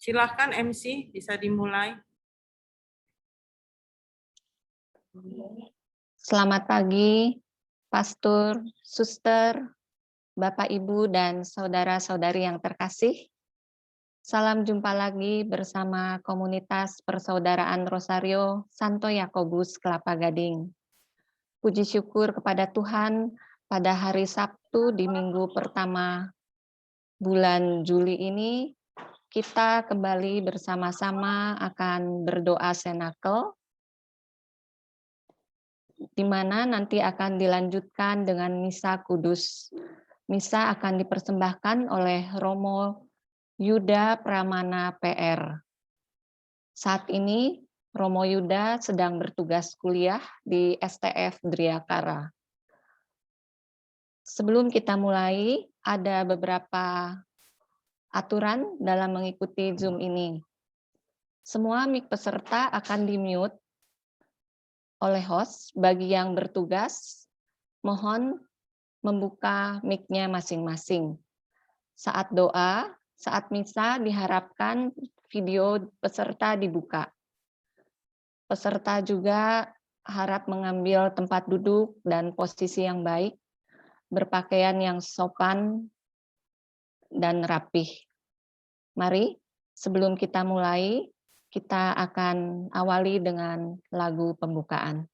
Silahkan MC, bisa dimulai. Selamat pagi, Pastor, Suster, Bapak, Ibu, dan saudara-saudari yang terkasih. Salam jumpa lagi bersama komunitas Persaudaraan Rosario Santo Yakobus Kelapa Gading. Puji syukur kepada Tuhan pada hari Sabtu di minggu pertama bulan Juli ini, kita kembali bersama-sama akan berdoa senakel, di mana nanti akan dilanjutkan dengan misa kudus. Misa akan dipersembahkan oleh Romo Yuda Pramana PR. Saat ini Romo Yuda sedang bertugas kuliah di STF Driakara. Sebelum kita mulai, ada beberapa aturan dalam mengikuti Zoom ini. Semua mic peserta akan di-mute oleh host. Bagi yang bertugas, mohon membuka mic-nya masing-masing. Saat doa, saat misa diharapkan video peserta dibuka. Peserta juga harap mengambil tempat duduk dan posisi yang baik, berpakaian yang sopan dan rapih. Mari, sebelum kita mulai, kita akan awali dengan lagu pembukaan.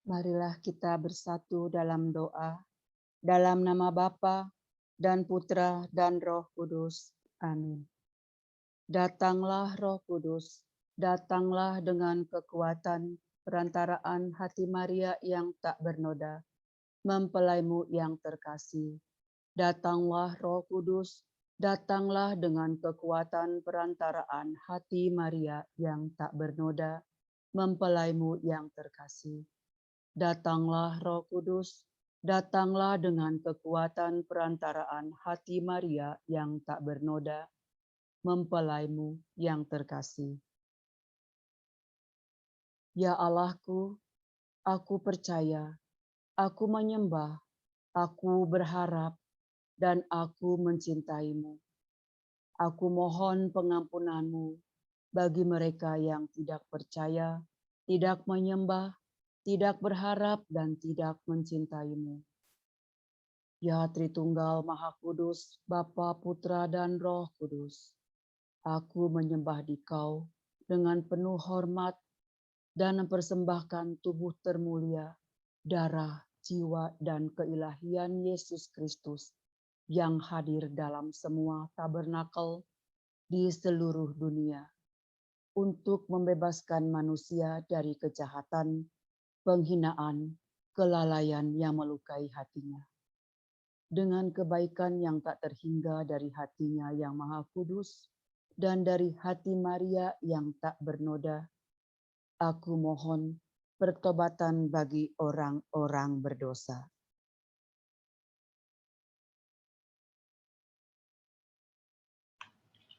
Marilah kita bersatu dalam doa, dalam nama Bapa dan Putra dan Roh Kudus. Amin. Datanglah Roh Kudus, Datanglah dengan kekuatan perantaraan hati Maria yang tak bernoda, mempelaimu yang terkasih. Datanglah Roh Kudus, datanglah dengan kekuatan perantaraan hati Maria yang tak bernoda, mempelaimu yang terkasih. Datanglah Roh Kudus, datanglah dengan kekuatan perantaraan hati Maria yang tak bernoda, mempelaimu yang terkasih. Ya Allahku, aku percaya, aku menyembah, aku berharap, dan aku mencintaimu. Aku mohon pengampunanmu bagi mereka yang tidak percaya, tidak menyembah, tidak berharap, dan tidak mencintaimu. Ya Tritunggal Maha Kudus, Bapa, Putra, dan Roh Kudus, aku menyembah Dikau dengan penuh hormat dan mempersembahkan tubuh termulia, darah, jiwa, dan keilahian Yesus Kristus yang hadir dalam semua tabernakel di seluruh dunia untuk membebaskan manusia dari kejahatan, penghinaan, kelalaian yang melukai hatinya. Dengan kebaikan yang tak terhingga dari hatinya yang Maha Kudus dan dari hati Maria yang tak bernoda, aku mohon pertobatan bagi orang-orang berdosa.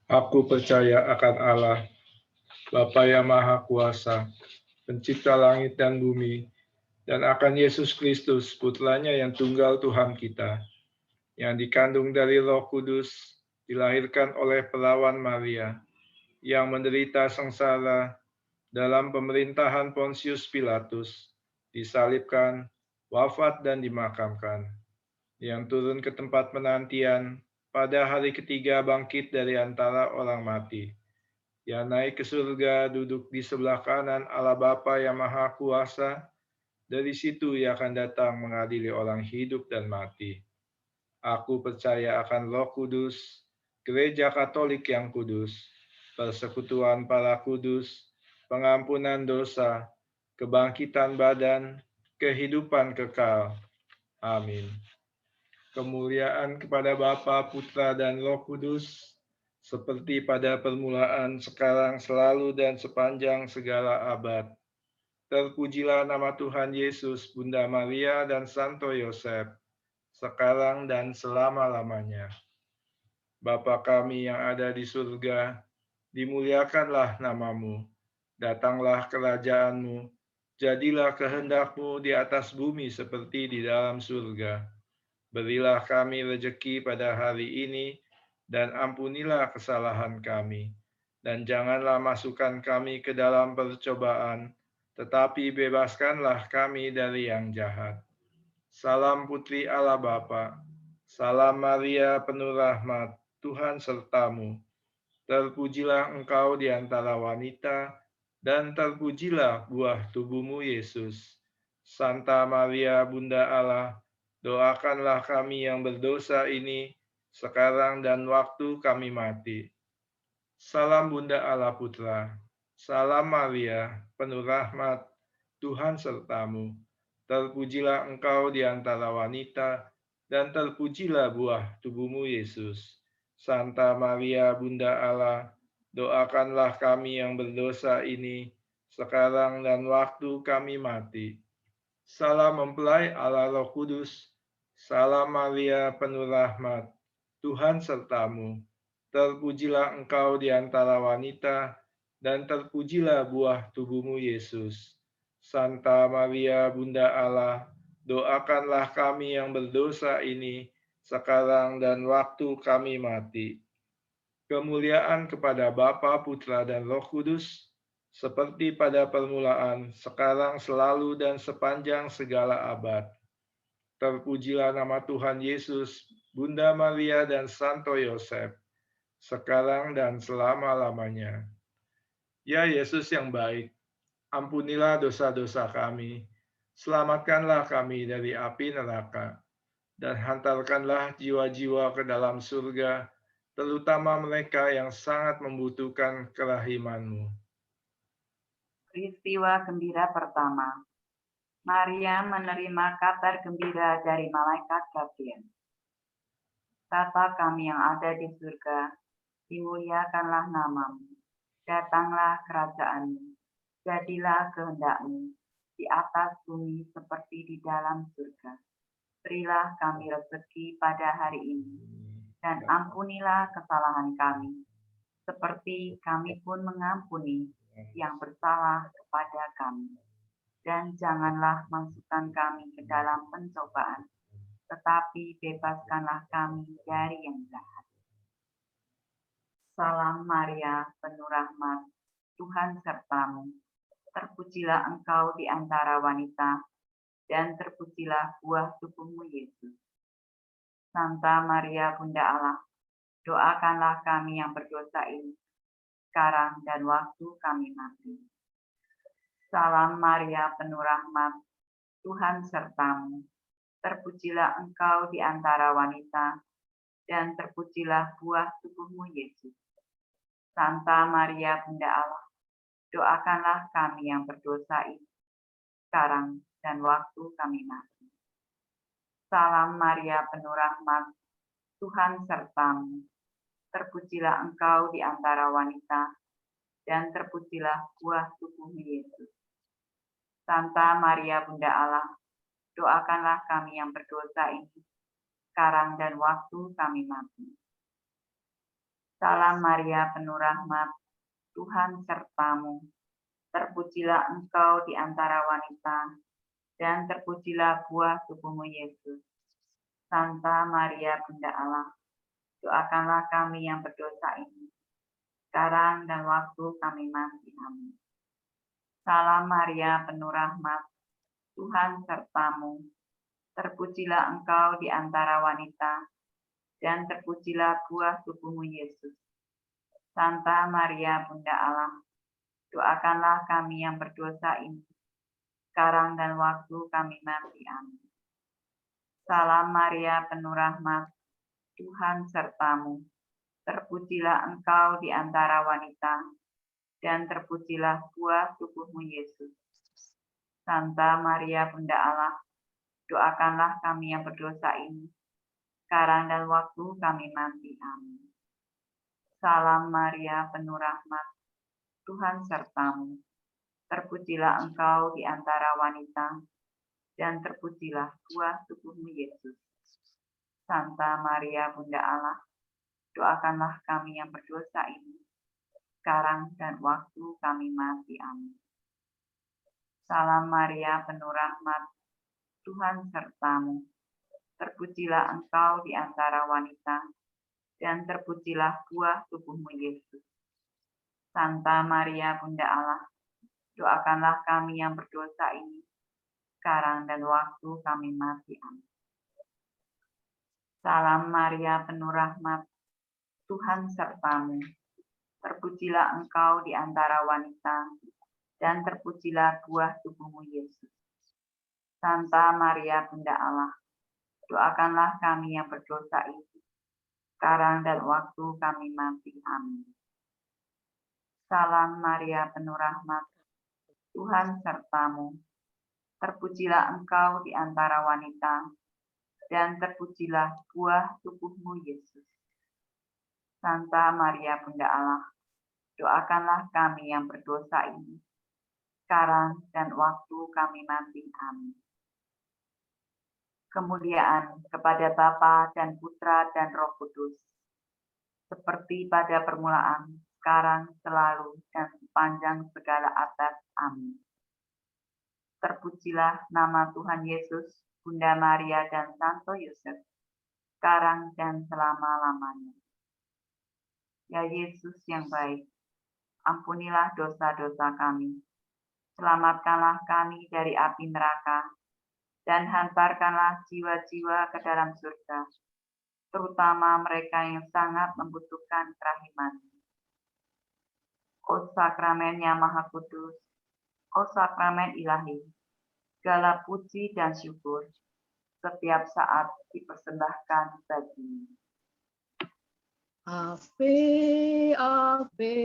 Aku percaya akan Allah, Bapa yang Maha Kuasa, Pencipta langit dan bumi, dan akan Yesus Kristus, Putranya yang tunggal Tuhan kita, yang dikandung dari Roh Kudus, dilahirkan oleh perawan Maria, yang menderita sengsara dalam pemerintahan Pontius Pilatus, disalibkan, wafat dan dimakamkan, yang turun ke tempat penantian, pada hari ketiga bangkit dari antara orang mati, yang naik ke surga, duduk di sebelah kanan Allah Bapa yang Maha Kuasa, dari situ ia akan datang mengadili orang hidup dan mati. Aku percaya akan Roh Kudus, Gereja Katolik yang kudus, persekutuan para kudus, pengampunan dosa, kebangkitan badan, kehidupan kekal. Amin. Kemuliaan kepada Bapa, Putra, dan Roh Kudus, seperti pada permulaan, sekarang, selalu, dan sepanjang segala abad. Terpujilah nama Tuhan Yesus, Bunda Maria, dan Santo Yosef, sekarang dan selama-lamanya. Bapa kami yang ada di surga, dimuliakanlah namamu. Datanglah kerajaanmu, jadilah kehendak-Mu di atas bumi seperti di dalam surga. Berilah kami rejeki pada hari ini, dan ampunilah kesalahan kami. Dan janganlah masukkan kami ke dalam percobaan, tetapi bebaskanlah kami dari yang jahat. Salam Putri Allah Bapa, salam Maria penuh rahmat, Tuhan sertamu. Terpujilah engkau di antara wanita, dan terpujilah buah tubuhmu Yesus. Santa Maria Bunda Allah, doakanlah kami yang berdosa ini, sekarang dan waktu kami mati. Salam Bunda Allah Putra, salam Maria, penuh rahmat, Tuhan sertamu. Terpujilah engkau di antara wanita, dan terpujilah buah tubuhmu Yesus. Santa Maria Bunda Allah, doakanlah kami yang berdosa ini, sekarang dan waktu kami mati. Salam mempelai Allah Roh Kudus, salam Maria penuh rahmat, Tuhan sertamu. Terpujilah engkau di antara wanita, dan terpujilah buah tubuhmu Yesus. Santa Maria Bunda Allah, doakanlah kami yang berdosa ini, sekarang dan waktu kami mati. Kemuliaan kepada Bapa, Putra, dan Roh Kudus, seperti pada permulaan, sekarang, selalu, dan sepanjang segala abad. Terpujilah nama Tuhan Yesus, Bunda Maria, dan Santo Yosef, sekarang dan selama-lamanya. Ya Yesus yang baik, ampunilah dosa-dosa kami, selamatkanlah kami dari api neraka, dan hantarkanlah jiwa-jiwa ke dalam surga, terutama mereka yang sangat membutuhkan kerahiman-Mu. Peristiwa gembira pertama. Maria menerima kabar gembira dari malaikat Gabriel. Bapa kami yang ada di surga, dimuliakanlah namamu. Datanglah kerajaanmu. Jadilah kehendak-Mu di atas bumi seperti di dalam surga. Berilah kami rezeki pada hari ini, dan ampunilah kesalahan kami, seperti kami pun mengampuni yang bersalah kepada kami. Dan janganlah masukkan kami ke dalam pencobaan, tetapi bebaskanlah kami dari yang jahat. Salam Maria, penuh rahmat, Tuhan sertamu. Terpujilah engkau di antara wanita, dan terpujilah buah tubuhmu Yesus. Santa Maria, Bunda Allah, doakanlah kami yang berdosa ini, sekarang dan waktu kami mati. Salam Maria, penuh rahmat, Tuhan sertamu. Terpujilah engkau di antara wanita, dan terpujilah buah tubuhmu Yesus. Santa Maria, Bunda Allah, doakanlah kami yang berdosa ini, sekarang dan waktu kami mati. Salam Maria, penuh rahmat, Tuhan sertamu. Terpujilah engkau di antara wanita, dan terpujilah buah tubuhmu Yesus. Santa Maria, Bunda Allah, doakanlah kami yang berdosa ini, sekarang dan waktu kami mati. Salam Maria, penuh rahmat, Tuhan sertamu. Terpujilah engkau di antara wanita, dan terpujilah buah tubuhmu Yesus. Santa Maria, Bunda Allah, doakanlah kami yang berdosa ini, sekarang dan waktu kami mati. Amin. Salam Maria, penuh rahmat, Tuhan sertamu. Terpujilah engkau di antara wanita, dan terpujilah buah tubuhmu Yesus. Santa Maria, Bunda Allah, doakanlah kami yang berdosa ini, sekarang dan waktu kami mati. Amin. Salam Maria, penuh rahmat, Tuhan sertamu. Terpujilah engkau di antara wanita, dan terpujilah buah tubuhmu Yesus. Santa Maria, Bunda Allah, doakanlah kami yang berdosa ini, sekarang dan waktu kami mati. Amin. Salam Maria, penuh rahmat, Tuhan sertamu. Terpujilah engkau di antara wanita, dan terpujilah buah tubuhmu Yesus. Santa Maria, Bunda Allah, doakanlah kami yang berdosa ini, sekarang dan waktu kami mati. Amin. Salam Maria, penuh rahmat, Tuhan sertamu. Terpujilah engkau di antara wanita, dan terpujilah buah tubuhmu Yesus. Santa Maria, Bunda Allah, doakanlah kami yang berdosa ini, sekarang dan waktu kami mati. Amin. Salam Maria, penuh rahmat, Tuhan sertamu. Terpujilah engkau di antara wanita, dan terpujilah buah tubuhmu Yesus. Santa Maria, Bunda Allah, doakanlah kami yang berdosa ini, sekarang dan waktu kami mati. Amin. Salam Maria, penuh rahmat, Tuhan sertamu. Terpujilah engkau di antara wanita, dan terpujilah buah tubuhmu Yesus. Santa Maria, Bunda Allah, doakanlah kami yang berdosa ini, sekarang dan waktu kami mati. Amin. Kemuliaan kepada Bapa dan Putra dan Roh Kudus, seperti pada permulaan, sekarang, selalu, dan sepanjang segala abad. Amin. Terpujilah nama Tuhan Yesus, Bunda Maria dan Santo Yosef, sekarang dan selama-lamanya. Ya Yesus yang baik, ampunilah dosa-dosa kami, selamatkanlah kami dari api neraka, dan hantarkanlah jiwa-jiwa ke dalam surga, terutama mereka yang sangat membutuhkan kerahiman-Mu. O sakramen yang maha kudus, o sakramen ilahi, segala puji dan syukur setiap saat dipersembahkan bagi-Mu. Ave, Ave,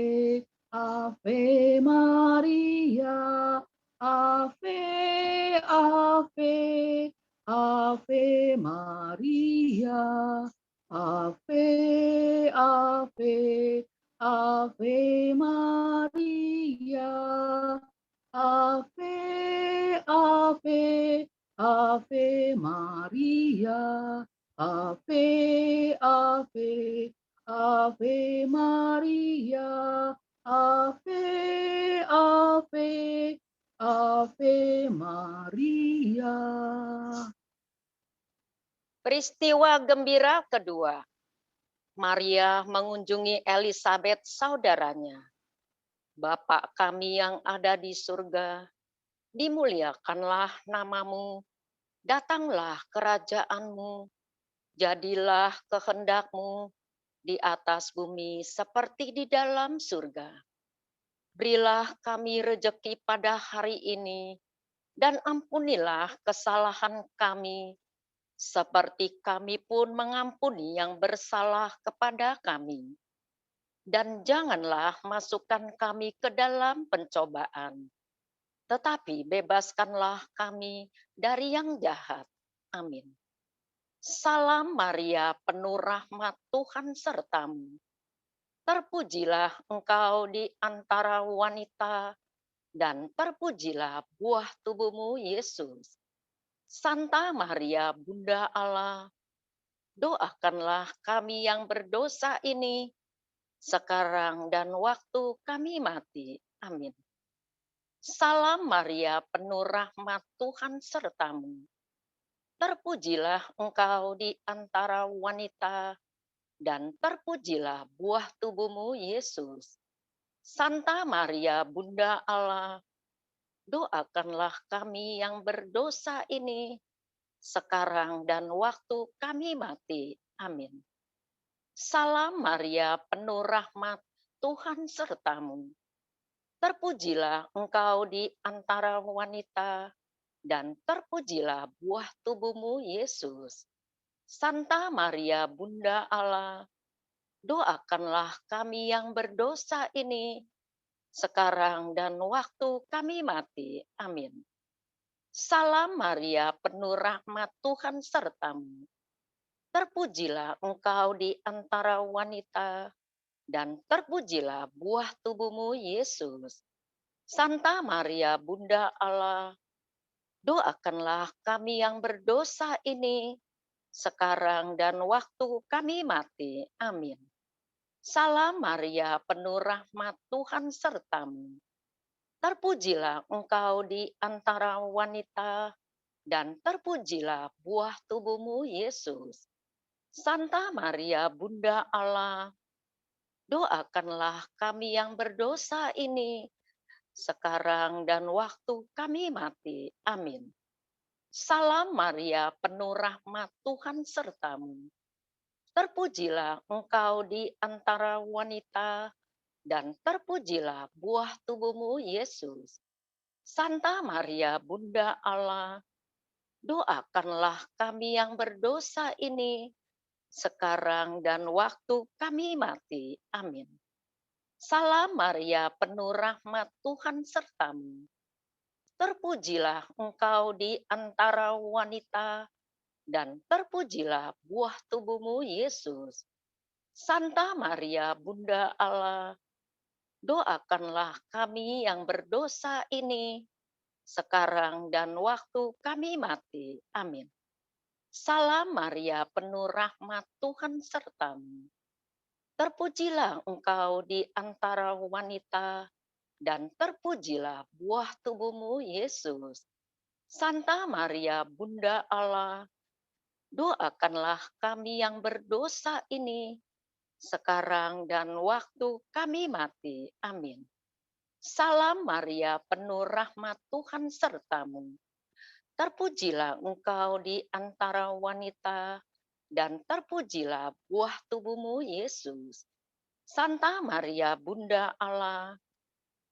Ave Maria, Ave, Ave, Ave Maria, Ave, Ave, Ave Maria, Ave, Ave, Ave Maria, Ave, Ave, Ave Maria. Ave, Ave, Ave Maria. Peristiwa gembira kedua. Maria mengunjungi Elisabet saudaranya. Bapa kami yang ada di surga, dimuliakanlah namamu, datanglah kerajaanmu, jadilah kehendakmu di atas bumi seperti di dalam surga. Berilah kami rejeki pada hari ini, dan ampunilah kesalahan kami, seperti kami pun mengampuni yang bersalah kepada kami. Dan janganlah masukkan kami ke dalam pencobaan, tetapi bebaskanlah kami dari yang jahat. Amin. Salam Maria, penuh rahmat, Tuhan sertamu. Terpujilah engkau di antara wanita, dan terpujilah buah tubuhmu, Yesus. Santa Maria, Bunda Allah, doakanlah kami yang berdosa ini, sekarang dan waktu kami mati. Amin. Salam Maria, penuh rahmat, Tuhan sertamu. Terpujilah engkau di antara wanita, dan terpujilah buah tubuhmu, Yesus. Santa Maria, Bunda Allah, doakanlah kami yang berdosa ini, sekarang dan waktu kami mati. Amin. Salam Maria, penuh rahmat, Tuhan sertamu. Terpujilah engkau di antara wanita, dan terpujilah buah tubuhmu, Yesus. Santa Maria, Bunda Allah, doakanlah kami yang berdosa ini, sekarang dan waktu kami mati. Amin. Salam Maria, penuh rahmat, Tuhan sertamu. Terpujilah engkau di antara wanita, dan terpujilah buah tubuhmu, Yesus. Santa Maria, Bunda Allah, doakanlah kami yang berdosa ini, sekarang dan waktu kami mati. Amin. Salam Maria, penuh rahmat, Tuhan sertamu. Terpujilah engkau di antara wanita, dan terpujilah buah tubuhmu, Yesus. Santa Maria, Bunda Allah, doakanlah kami yang berdosa ini, sekarang dan waktu kami mati. Amin. Salam Maria, penuh rahmat, Tuhan sertamu. Terpujilah engkau di antara wanita, dan terpujilah buah tubuhmu, Yesus. Santa Maria, Bunda Allah, doakanlah kami yang berdosa ini, sekarang dan waktu kami mati. Amin. Salam Maria, penuh rahmat, Tuhan sertamu. Terpujilah engkau di antara wanita, dan terpujilah buah tubuhmu, Yesus. Santa Maria, Bunda Allah, doakanlah kami yang berdosa ini, sekarang dan waktu kami mati. Amin. Salam Maria, penuh rahmat, Tuhan sertamu. Terpujilah engkau di antara wanita, dan terpujilah buah tubuhmu, Yesus. Santa Maria, Bunda Allah, doakanlah kami yang berdosa ini, sekarang dan waktu kami mati. Amin. Salam Maria, penuh rahmat, Tuhan sertamu. Terpujilah engkau di antara wanita, dan terpujilah buah tubuhmu, Yesus. Santa Maria, Bunda Allah,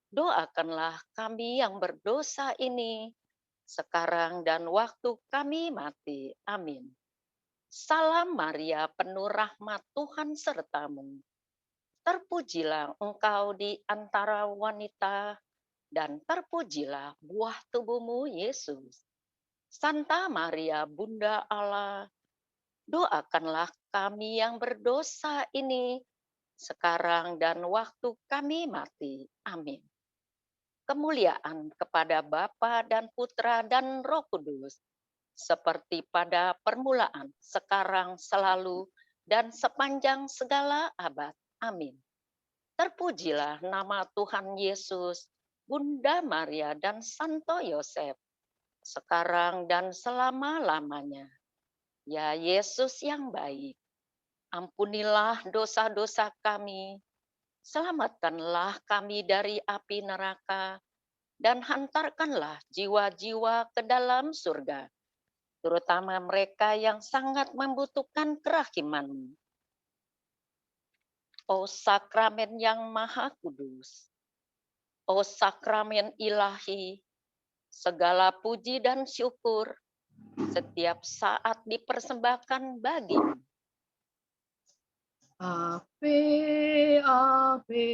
doakanlah kami yang berdosa ini, sekarang dan waktu kami mati. Amin. Salam Maria, penuh rahmat, Tuhan sertamu. terpujilah engkau di antara wanita, dan terpujilah buah tubuhmu, Yesus. Santa Maria, Bunda Allah, doakanlah kami yang berdosa ini, sekarang dan waktu kami mati. Amin. Kemuliaan kepada Bapa dan Putra dan Roh Kudus, seperti pada permulaan, sekarang, selalu, dan sepanjang segala abad. Amin. Terpujilah nama Tuhan Yesus, Bunda Maria, dan Santo Yosef, sekarang dan selama-lamanya. Ya Yesus yang baik, ampunilah dosa-dosa kami, selamatkanlah kami dari api neraka, dan hantarkanlah jiwa-jiwa ke dalam surga, terutama mereka yang sangat membutuhkan kerahiman-Mu. O sakramen yang maha kudus, o sakramen ilahi, segala puji dan syukur setiap saat dipersembahkan bagi-Mu. Ave, Ave,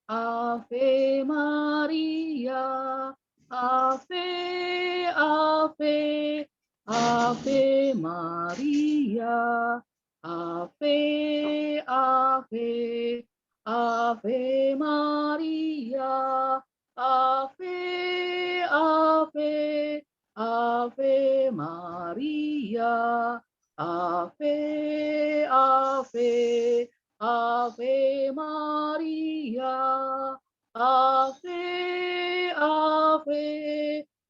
Ave Maria, Ave, Ave, Ave Maria, Ave, Ave, Ave Maria, Ave, Ave, Ave Maria, Ave, Ave, Ave Maria, Ave, Ave,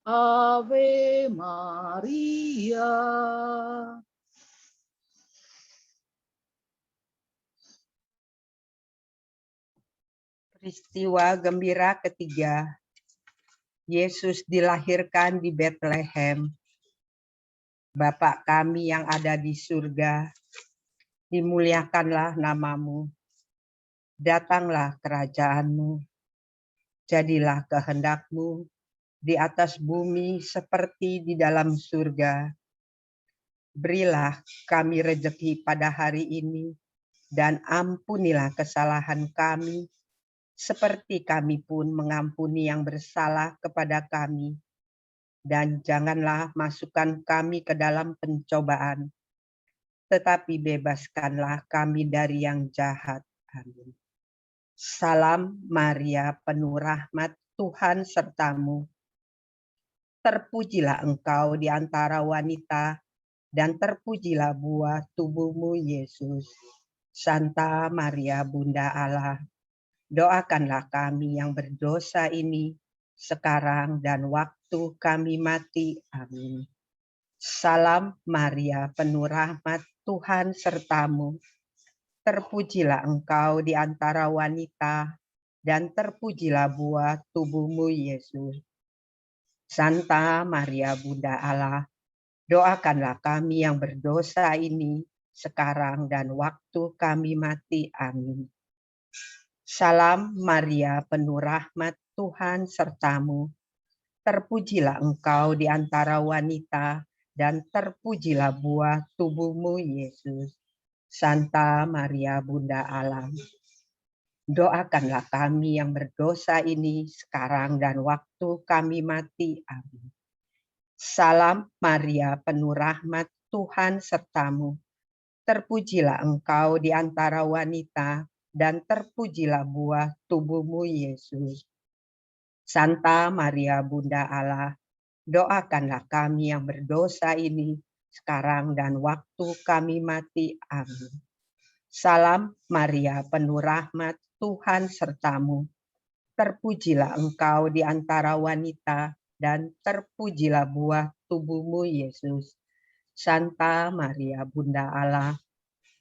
Ave Maria. Peristiwa gembira ketiga, Yesus dilahirkan di Betlehem. Bapa kami yang ada di surga, dimuliakanlah nama-Mu. Datanglah kerajaan-Mu. Jadilah kehendak-Mu di atas bumi seperti di dalam surga. Berilah kami rejeki pada hari ini, dan ampunilah kesalahan kami, seperti kami pun mengampuni yang bersalah kepada kami. Dan janganlah masukkan kami ke dalam pencobaan, tetapi bebaskanlah kami dari yang jahat. Amin. Salam Maria, penuh rahmat, Tuhan sertamu. Terpujilah engkau di antara wanita, dan terpujilah buah tubuhmu, Yesus. Santa Maria, Bunda Allah, doakanlah kami yang berdosa ini, sekarang dan waktu kami mati. Amin. Salam Maria, penuh rahmat, Tuhan sertamu. Terpujilah engkau di antara wanita, dan terpujilah buah tubuhmu, Yesus. Santa Maria, Bunda Allah, doakanlah kami yang berdosa ini, sekarang dan waktu kami mati. Amin. Salam Maria, penuh rahmat, Tuhan sertamu. Terpujilah engkau di antara wanita, dan terpujilah buah tubuhmu, Yesus. Santa Maria, Bunda Allah, doakanlah kami yang berdosa ini, sekarang dan waktu kami mati. Amin. Salam Maria, penuh rahmat, Tuhan sertamu. Terpujilah engkau di antara wanita, dan terpujilah buah tubuhmu, Yesus. Santa Maria, Bunda Allah, doakanlah kami yang berdosa ini, sekarang dan waktu kami mati. Amin. Salam Maria, penuh rahmat, Tuhan sertamu. Terpujilah engkau di antara wanita, dan terpujilah buah tubuhmu, Yesus. Santa Maria, Bunda Allah,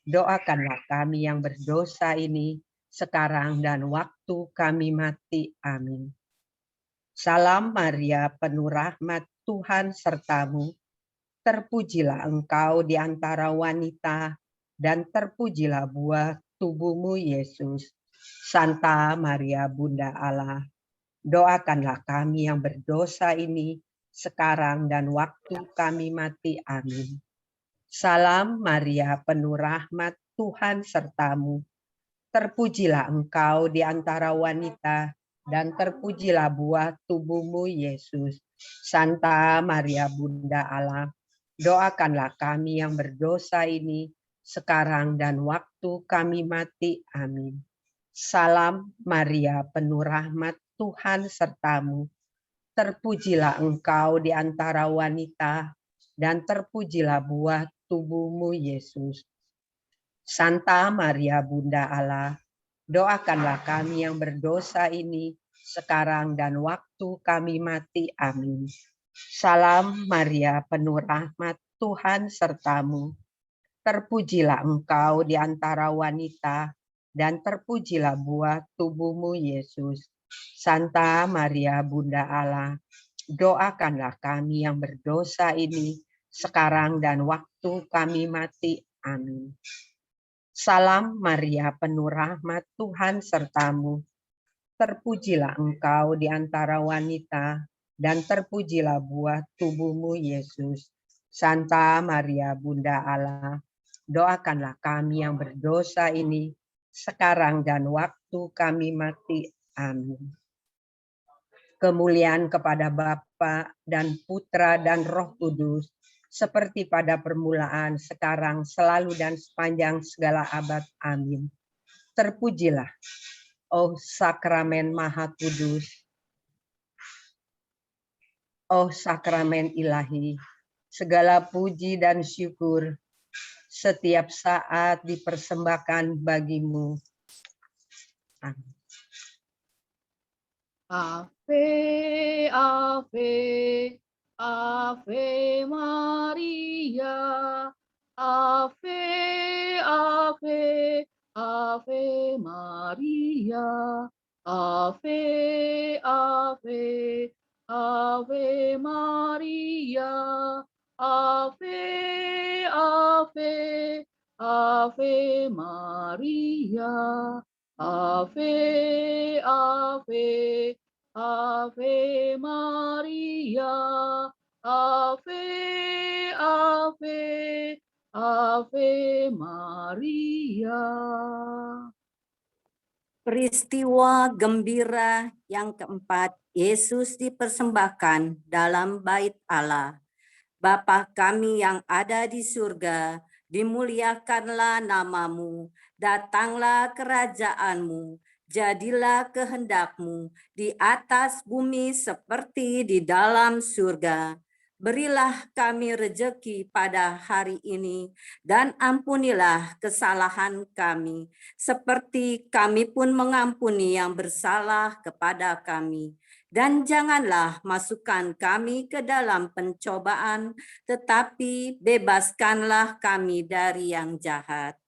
doakanlah kami yang berdosa ini, sekarang dan waktu kami mati. Amin. Salam Maria, penuh rahmat, Tuhan sertamu. Terpujilah engkau di antara wanita, dan terpujilah buah tubuhmu, Yesus. Santa Maria, Bunda Allah, doakanlah kami yang berdosa ini, sekarang dan waktu kami mati. Amin. Salam Maria, penuh rahmat, Tuhan sertamu. Terpujilah engkau di antara wanita, dan terpujilah buah tubuhmu, Yesus. Santa Maria Bunda Allah, doakanlah kami yang berdosa ini, sekarang dan waktu kami mati. Amin. Salam Maria, penuh rahmat, Tuhan sertamu. Terpujilah engkau di antara wanita, dan terpujilah buah tubuhmu, Yesus. Santa Maria Bunda Allah, doakanlah kami yang berdosa ini, sekarang dan waktu kami mati. Amin. Salam Maria, penuh rahmat, Tuhan sertamu. Terpujilah engkau di antara wanita, dan terpujilah buah tubuhmu, Yesus. Santa Maria Bunda Allah, doakanlah kami yang berdosa ini, sekarang dan waktu kami mati. Amin. Salam Maria, penuh rahmat, Tuhan sertamu. Terpujilah engkau di antara wanita, dan terpujilah buah tubuhmu, Yesus. Santa Maria Bunda Allah, doakanlah kami yang berdosa ini, sekarang dan waktu kami mati. Amin. Kemuliaan kepada Bapa dan Putra dan Roh Kudus, seperti pada permulaan, sekarang, selalu, dan sepanjang segala abad. Amin. Terpujilah, oh sakramen Maha Kudus, oh sakramen ilahi, segala puji dan syukur setiap saat dipersembahkan bagimu. Amin. Ave, Ave, Ave Maria, Ave, Ave, Ave Maria, Ave, Ave, Ave Maria, Ave, Ave, Ave Maria, Ave, Ave, Ave Maria, Ave, Ave, Ave Maria. Peristiwa gembira yang keempat, Yesus dipersembahkan dalam bait Allah. Bapa kami yang ada di surga, dimuliakanlah namamu, datanglah kerajaanmu, jadilah kehendakmu di atas bumi seperti di dalam surga. Berilah kami rejeki pada hari ini, dan ampunilah kesalahan kami, seperti kami pun mengampuni yang bersalah kepada kami. Dan janganlah masukkan kami ke dalam pencobaan, tetapi bebaskanlah kami dari yang jahat.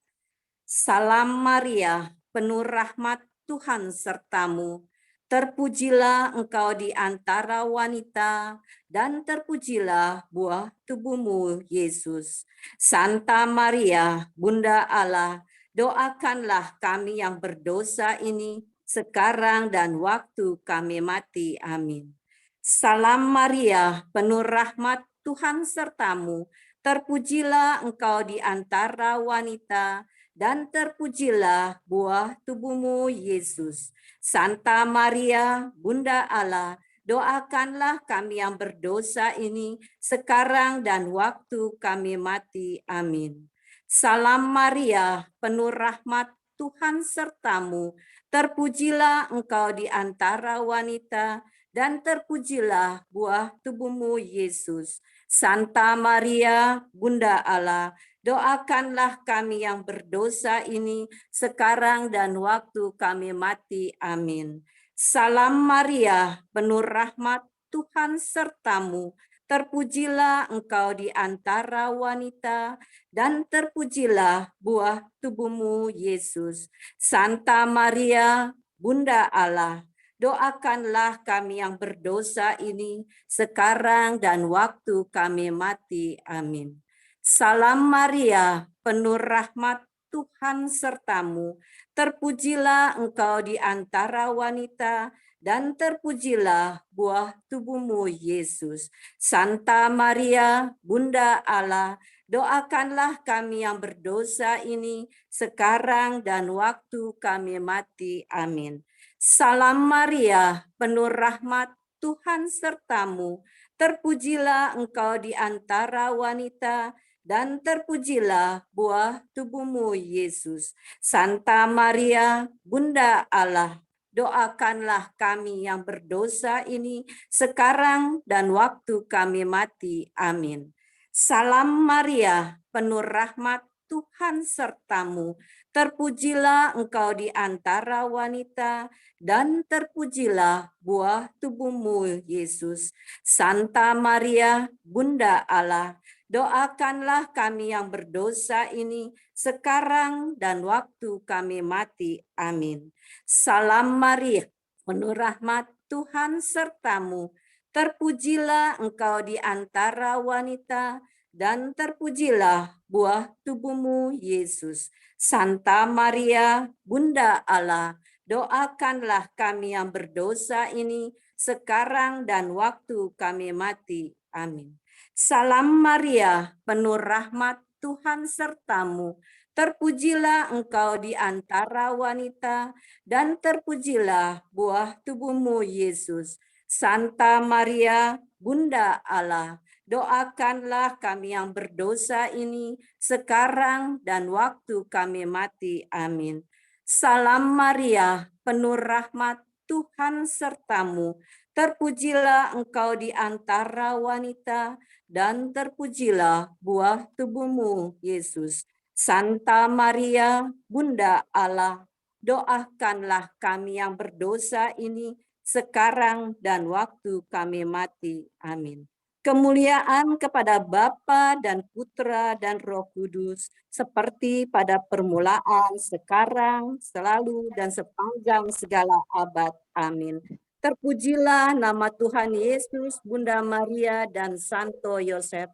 Salam Maria, penuh rahmat, Tuhan sertamu. Terpujilah engkau di antara wanita, dan terpujilah buah tubuhmu, Yesus. Santa Maria, Bunda Allah, doakanlah kami yang berdosa ini, sekarang dan waktu kami mati. Amin. Salam Maria, penuh rahmat, Tuhan sertamu. Terpujilah engkau di antara wanita, dan terpujilah buah tubuhmu, Yesus. Santa Maria, Bunda Allah, doakanlah kami yang berdosa ini, sekarang dan waktu kami mati. Amin. Salam Maria, penuh rahmat, Tuhan sertamu. Terpujilah engkau di antara wanita, dan terpujilah buah tubuhmu, Yesus. Santa Maria, Bunda Allah, doakanlah kami yang berdosa ini, sekarang dan waktu kami mati. Amin. Salam Maria, penuh rahmat, Tuhan sertamu. Terpujilah engkau di antara wanita, dan terpujilah buah tubuhmu, Yesus. Santa Maria, Bunda Allah, doakanlah kami yang berdosa ini, sekarang dan waktu kami mati. Amin. Salam Maria, penuh rahmat, Tuhan sertamu. Terpujilah engkau di antara wanita, dan terpujilah buah tubuhmu, Yesus. Santa Maria, Bunda Allah, doakanlah kami yang berdosa ini sekarang dan waktu kami mati. Amin. Salam Maria, penuh rahmat, Tuhan sertamu. Terpujilah engkau di antara wanita, dan terpujilah buah tubuhmu, Yesus. Santa Maria, Bunda Allah, doakanlah kami yang berdosa ini sekarang dan waktu kami mati. Amin. Salam Maria, penuh rahmat, Tuhan sertamu. Terpujilah engkau di antara wanita, dan terpujilah buah tubuhmu, Yesus. Santa Maria, Bunda Allah, doakanlah kami yang berdosa ini sekarang dan waktu kami mati. Amin. Salam Maria, penuh rahmat, Tuhan sertamu. Terpujilah engkau di antara wanita, dan terpujilah buah tubuhmu, Yesus. Santa Maria, Bunda Allah, doakanlah kami yang berdosa ini sekarang dan waktu kami mati. Amin. Salam Maria, penuh rahmat, Tuhan sertamu. Terpujilah engkau di antara wanita, dan terpujilah buah tubuhmu, Yesus. Santa Maria, Bunda Allah, doakanlah kami yang berdosa ini sekarang dan waktu kami mati. Amin. Salam Maria, penuh rahmat, Tuhan sertamu. Terpujilah engkau di antara wanita, dan terpujilah buah tubuhmu, Yesus. Santa Maria, Bunda Allah, doakanlah kami yang berdosa ini sekarang dan waktu kami mati. Amin. Kemuliaan kepada Bapa dan Putra dan Roh Kudus, seperti pada permulaan, sekarang, selalu, dan sepanjang segala abad. Amin. Terpujilah nama Tuhan Yesus, Bunda Maria, dan Santo Yosef,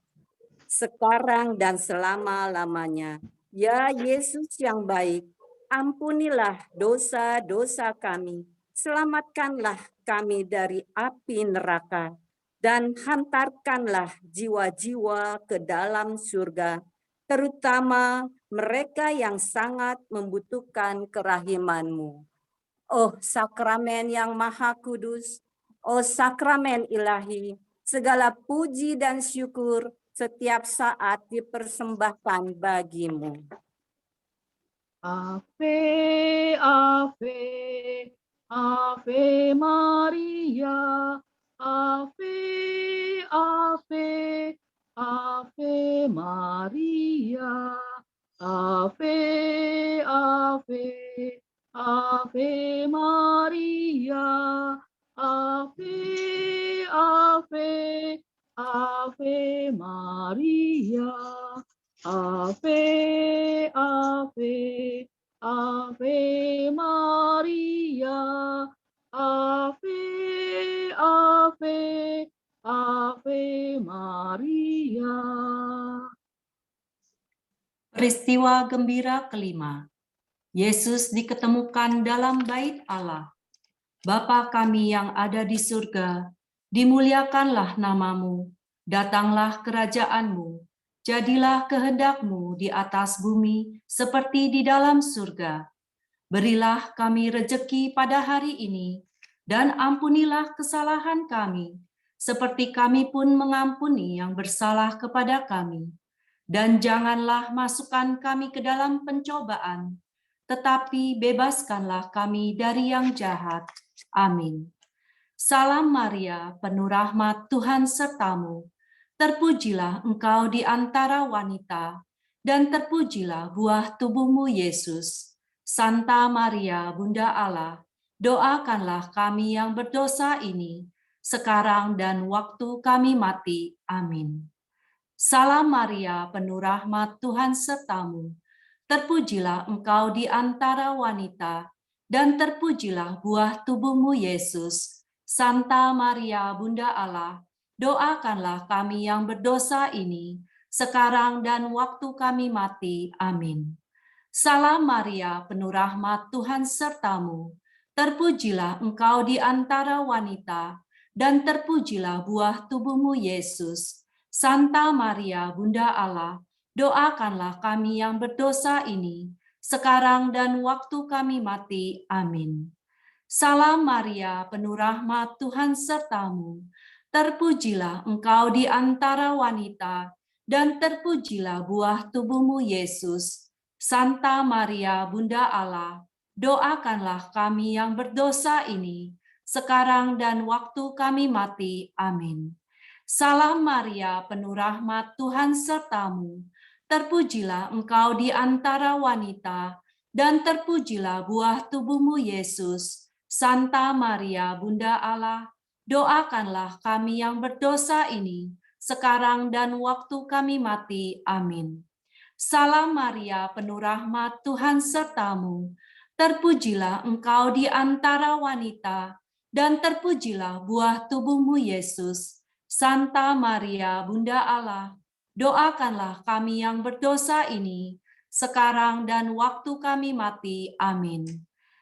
sekarang dan selama-lamanya. Ya Yesus yang baik, ampunilah dosa-dosa kami. Selamatkanlah kami dari api neraka, dan hantarkanlah jiwa-jiwa ke dalam surga, terutama mereka yang sangat membutuhkan kerahiman-Mu. Oh sakramen yang maha kudus, oh sakramen ilahi, segala puji dan syukur setiap saat dipersembahkan bagimu. Ave, Ave, Ave Maria, Ave, Ave, Ave Maria, Ave, Ave, Ave Maria, Ave, Ave, Ave Maria, Ave, Ave, Ave Maria, Ave, Ave, Ave Maria. Peristiwa gembira kelima. Yesus diketemukan dalam bait Allah. Bapa kami yang ada di surga, dimuliakanlah namamu, datanglah kerajaanmu, jadilah kehendak-Mu di atas bumi seperti di dalam surga. Berilah kami rejeki pada hari ini, dan ampunilah kesalahan kami, seperti kami pun mengampuni yang bersalah kepada kami. Dan janganlah masukkan kami ke dalam pencobaan, tetapi bebaskanlah kami dari yang jahat. Amin. Salam Maria, penuh rahmat, Tuhan sertamu. Terpujilah engkau di antara wanita, dan terpujilah buah tubuhmu, Yesus. Santa Maria, Bunda Allah, doakanlah kami yang berdosa ini, sekarang dan waktu kami mati. Amin. Salam Maria, penuh rahmat, Tuhan sertamu. Terpujilah engkau di antara wanita, dan terpujilah buah tubuhmu, Yesus. Santa Maria, Bunda Allah, doakanlah kami yang berdosa ini, sekarang dan waktu kami mati. Amin. Salam Maria, penuh rahmat, Tuhan sertamu. Terpujilah engkau di antara wanita, dan terpujilah buah tubuhmu, Yesus. Santa Maria, Bunda Allah, doakanlah kami yang berdosa ini, sekarang dan waktu kami mati. Amin. Salam Maria, penuh rahmat, Tuhan sertamu. Terpujilah engkau di antara wanita, dan terpujilah buah tubuhmu, Yesus. Santa Maria, Bunda Allah, doakanlah kami yang berdosa ini, sekarang dan waktu kami mati. Amin. Salam Maria, penuh rahmat, Tuhan sertamu. Terpujilah engkau di antara wanita, dan terpujilah buah tubuhmu, Yesus. Santa Maria, Bunda Allah, doakanlah kami yang berdosa ini, sekarang dan waktu kami mati. Amin. Salam Maria, penuh rahmat, Tuhan sertamu. Terpujilah engkau di antara wanita, dan terpujilah buah tubuhmu, Yesus. Santa Maria, Bunda Allah, doakanlah kami yang berdosa ini, sekarang dan waktu kami mati. Amin.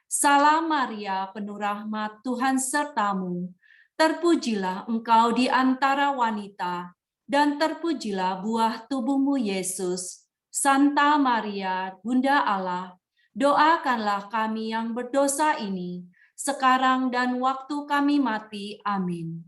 Salam Maria, penuh rahmat, Tuhan sertamu. Terpujilah engkau di antara wanita, dan terpujilah buah tubuhmu, Yesus. Santa Maria, Bunda Allah, doakanlah kami yang berdosa ini, sekarang dan waktu kami mati. Amin.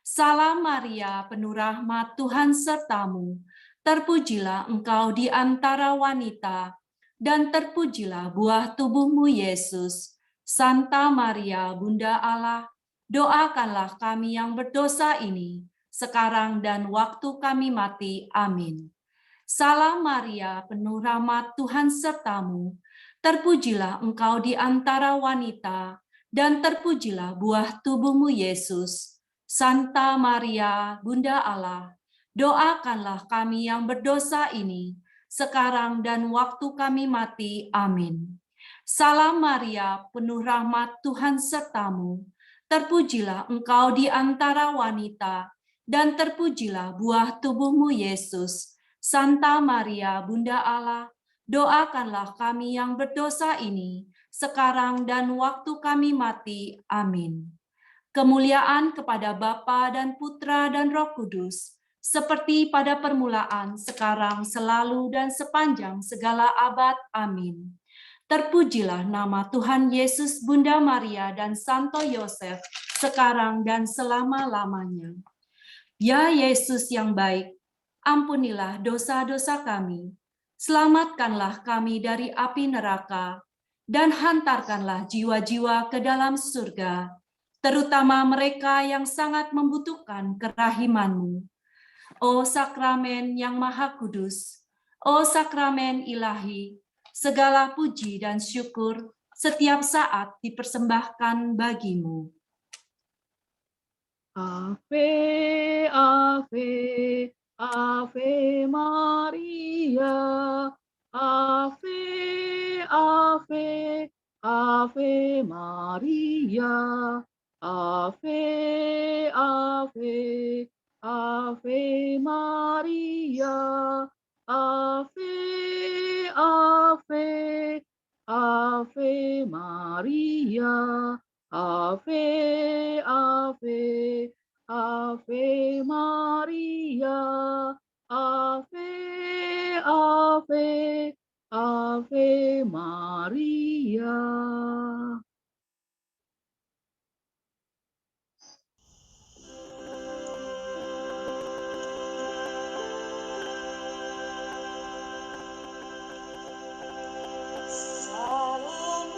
Salam Maria, penuh rahmat, Tuhan sertamu. Terpujilah engkau di antara wanita, dan terpujilah buah tubuhmu, Yesus. Santa Maria, Bunda Allah, doakanlah kami yang berdosa ini, sekarang dan waktu kami mati. Amin. Salam Maria, penuh rahmat, Tuhan sertamu. Terpujilah engkau di antara wanita, dan terpujilah buah tubuhmu, Yesus. Santa Maria, Bunda Allah, doakanlah kami yang berdosa ini, sekarang dan waktu kami mati. Amin. Salam Maria, penuh rahmat, Tuhan sertamu. Terpujilah engkau di antara wanita, dan terpujilah buah tubuhmu, Yesus. Santa Maria, Bunda Allah, doakanlah kami yang berdosa ini, sekarang dan waktu kami mati. Amin. Kemuliaan kepada Bapa dan Putra dan Roh Kudus, seperti pada permulaan, sekarang, selalu, dan sepanjang segala abad. Amin. Terpujilah nama Tuhan Yesus, Bunda Maria, dan Santo Yosef, sekarang dan selama-lamanya. Ya Yesus yang baik, ampunilah dosa-dosa kami, selamatkanlah kami dari api neraka, dan hantarkanlah jiwa-jiwa ke dalam surga, terutama mereka yang sangat membutuhkan kerahiman-Mu. O sakramen yang maha kudus, o sakramen ilahi, segala puji dan syukur setiap saat dipersembahkan bagi-Mu. Ave, Ave, Ave Maria, Ave, Ave, Ave Maria, Ave, Ave, Ave Maria, Ave, Ave, Ave Maria, Ave, Ave, Ave Maria, Ave, Ave, Ave Maria. Harapan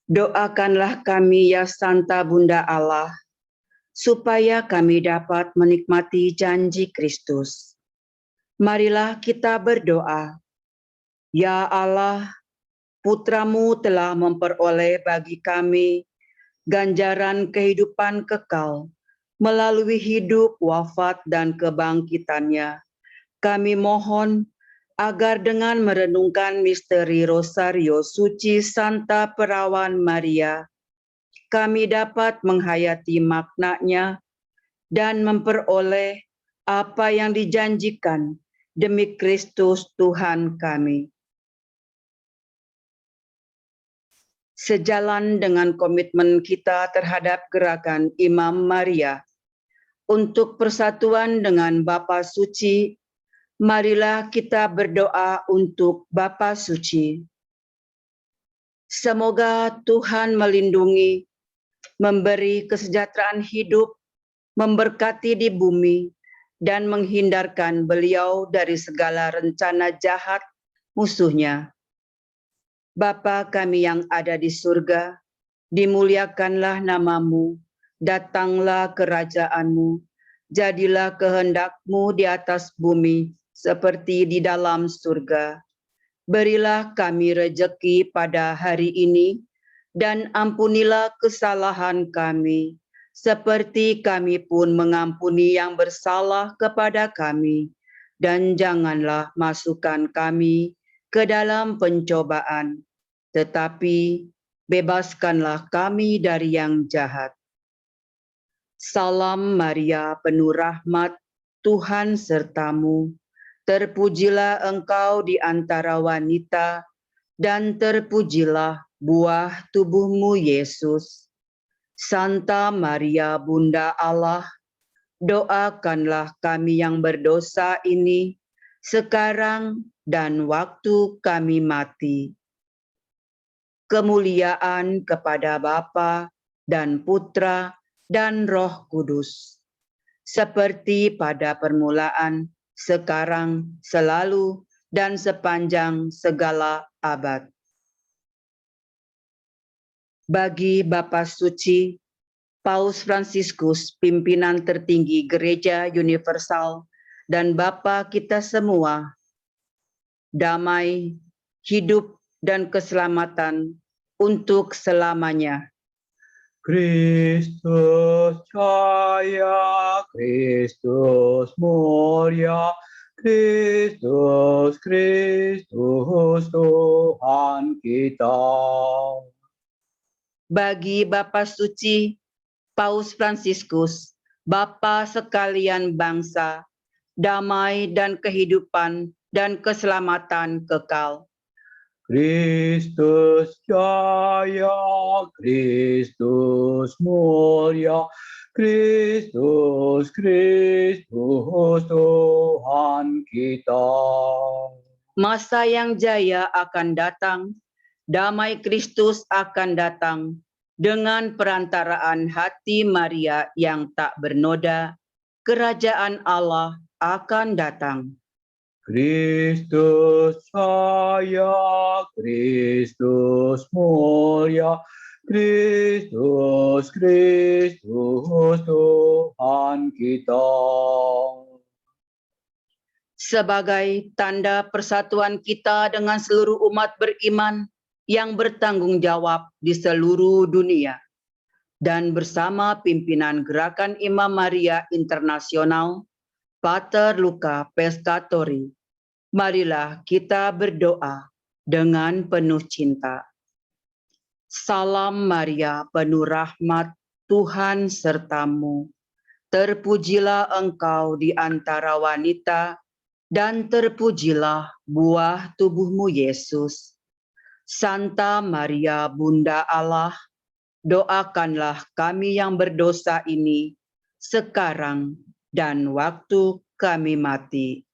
Doakanlah kami ya Santa Bunda Allah, supaya kami dapat menikmati janji Kristus. Marilah kita berdoa. Ya Allah, Putra-Mu telah memperoleh bagi kami ganjaran kehidupan kekal melalui hidup, wafat, dan kebangkitannya. Kami mohon agar dengan merenungkan misteri Rosario Suci Santa Perawan Maria, kami dapat menghayati maknanya dan memperoleh apa yang dijanjikan demi Kristus Tuhan kami. Sejalan dengan komitmen kita terhadap gerakan Imam Maria untuk persatuan dengan Bapa Suci, marilah kita berdoa untuk Bapa Suci. Semoga Tuhan melindungi, memberi kesejahteraan hidup, memberkati di bumi, dan menghindarkan beliau dari segala rencana jahat musuhnya. Bapa kami yang ada di surga, dimuliakanlah nama-Mu, datanglah kerajaan-Mu, jadilah kehendak-Mu di atas bumi seperti di dalam surga. Berilah kami rejeki pada hari ini, dan ampunilah kesalahan kami, seperti kami pun mengampuni yang bersalah kepada kami. Dan janganlah masukkan kami ke dalam pencobaan, tetapi bebaskanlah kami dari yang jahat. Salam Maria, penuh rahmat, Tuhan sertamu. Terpujilah engkau di antara wanita, dan terpujilah buah tubuhmu, Yesus. Santa Maria, Bunda Allah, doakanlah kami yang berdosa ini, sekarang dan waktu kami mati. Kemuliaan kepada Bapa dan Putra dan Roh Kudus, seperti pada permulaan, sekarang, selalu, dan sepanjang segala abad. Bagi Bapa Suci, Paus Fransiskus, pimpinan tertinggi Gereja Universal, dan Bapa kita semua, damai, hidup, dan keselamatan untuk selamanya. Kristus Jaya, Kristus Mulia, Kristus, Kristus Tuhan kita. Bagi Bapa Suci, Paus Fransiskus, Bapa sekalian bangsa, damai dan kehidupan dan keselamatan kekal. Kristus Jaya, Kristus Mulia, Kristus, Kristus Tuhan kita. Masa yang jaya akan datang, damai Kristus akan datang, dengan perantaraan hati Maria yang tak bernoda, kerajaan Allah akan datang. Kristus Jaya, Kristus Mulia, Kristus, Kristus Tuhan kita. Sebagai tanda persatuan kita dengan seluruh umat beriman yang bertanggung jawab di seluruh dunia, dan bersama pimpinan Gerakan Imam Maria Internasional, Pater Luca Pescatori, marilah kita berdoa dengan penuh cinta. Salam Maria, penuh rahmat, Tuhan sertamu. Terpujilah engkau di antara wanita, dan terpujilah buah tubuhmu, Yesus. Santa Maria, Bunda Allah, doakanlah kami yang berdosa ini, sekarang dan waktu kami mati.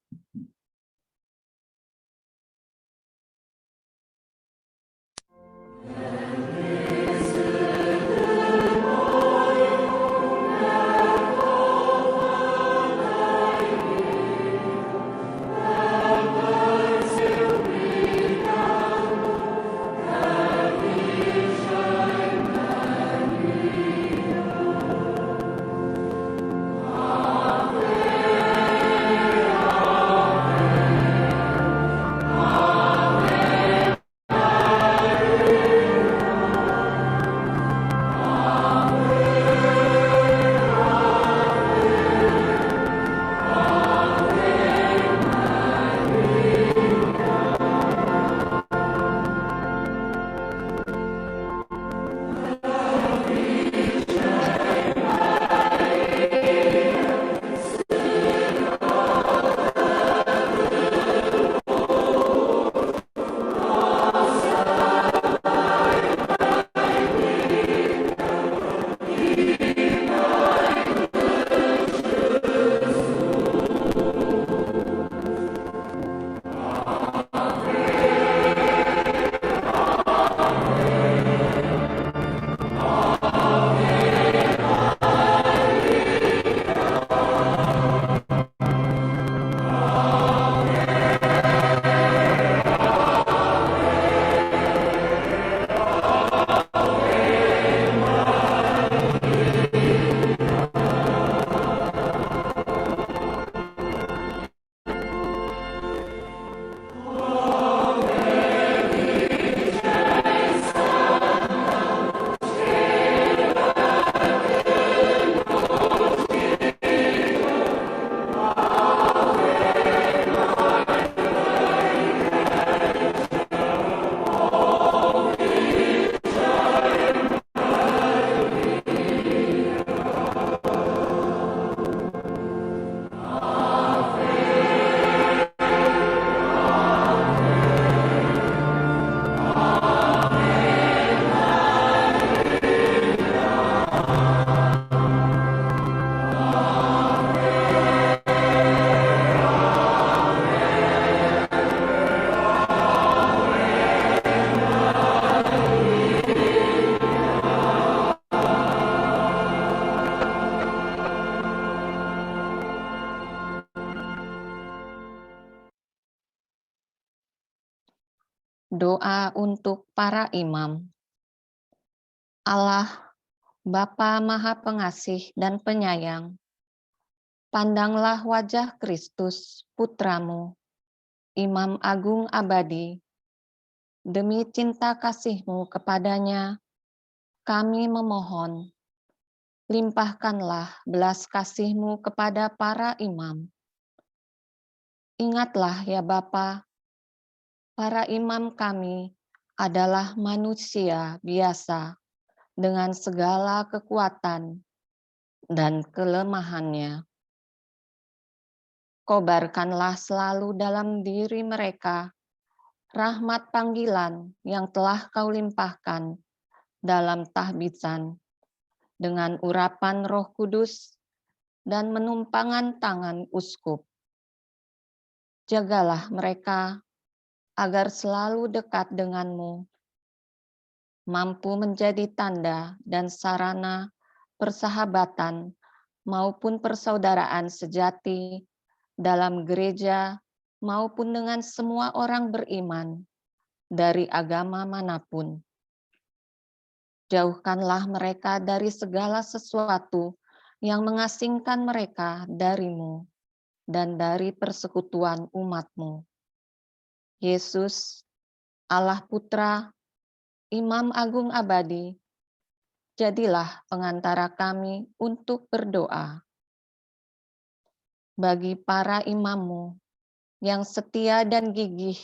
Doa untuk para imam. Allah, Bapa Maha Pengasih dan Penyayang, pandanglah wajah Kristus, Putramu, Imam Agung Abadi. Demi cinta kasih-Mu kepadanya, kami memohon, limpahkanlah belas kasih-Mu kepada para imam. Ingatlah ya Bapa, para imam kami adalah manusia biasa dengan segala kekuatan dan kelemahannya. Kobarkanlah selalu dalam diri mereka rahmat panggilan yang telah Kau limpahkan dalam tahbisan dengan urapan Roh Kudus dan menumpangan tangan uskup. Jagalah mereka agar selalu dekat dengan-Mu, mampu menjadi tanda dan sarana persahabatan maupun persaudaraan sejati dalam gereja maupun dengan semua orang beriman dari agama manapun. Jauhkanlah mereka dari segala sesuatu yang mengasingkan mereka dari-Mu dan dari persekutuan umat-Mu. Yesus, Allah Putra, Imam Agung Abadi, jadilah pengantara kami untuk berdoa. Bagi para imam-Mu yang setia dan gigih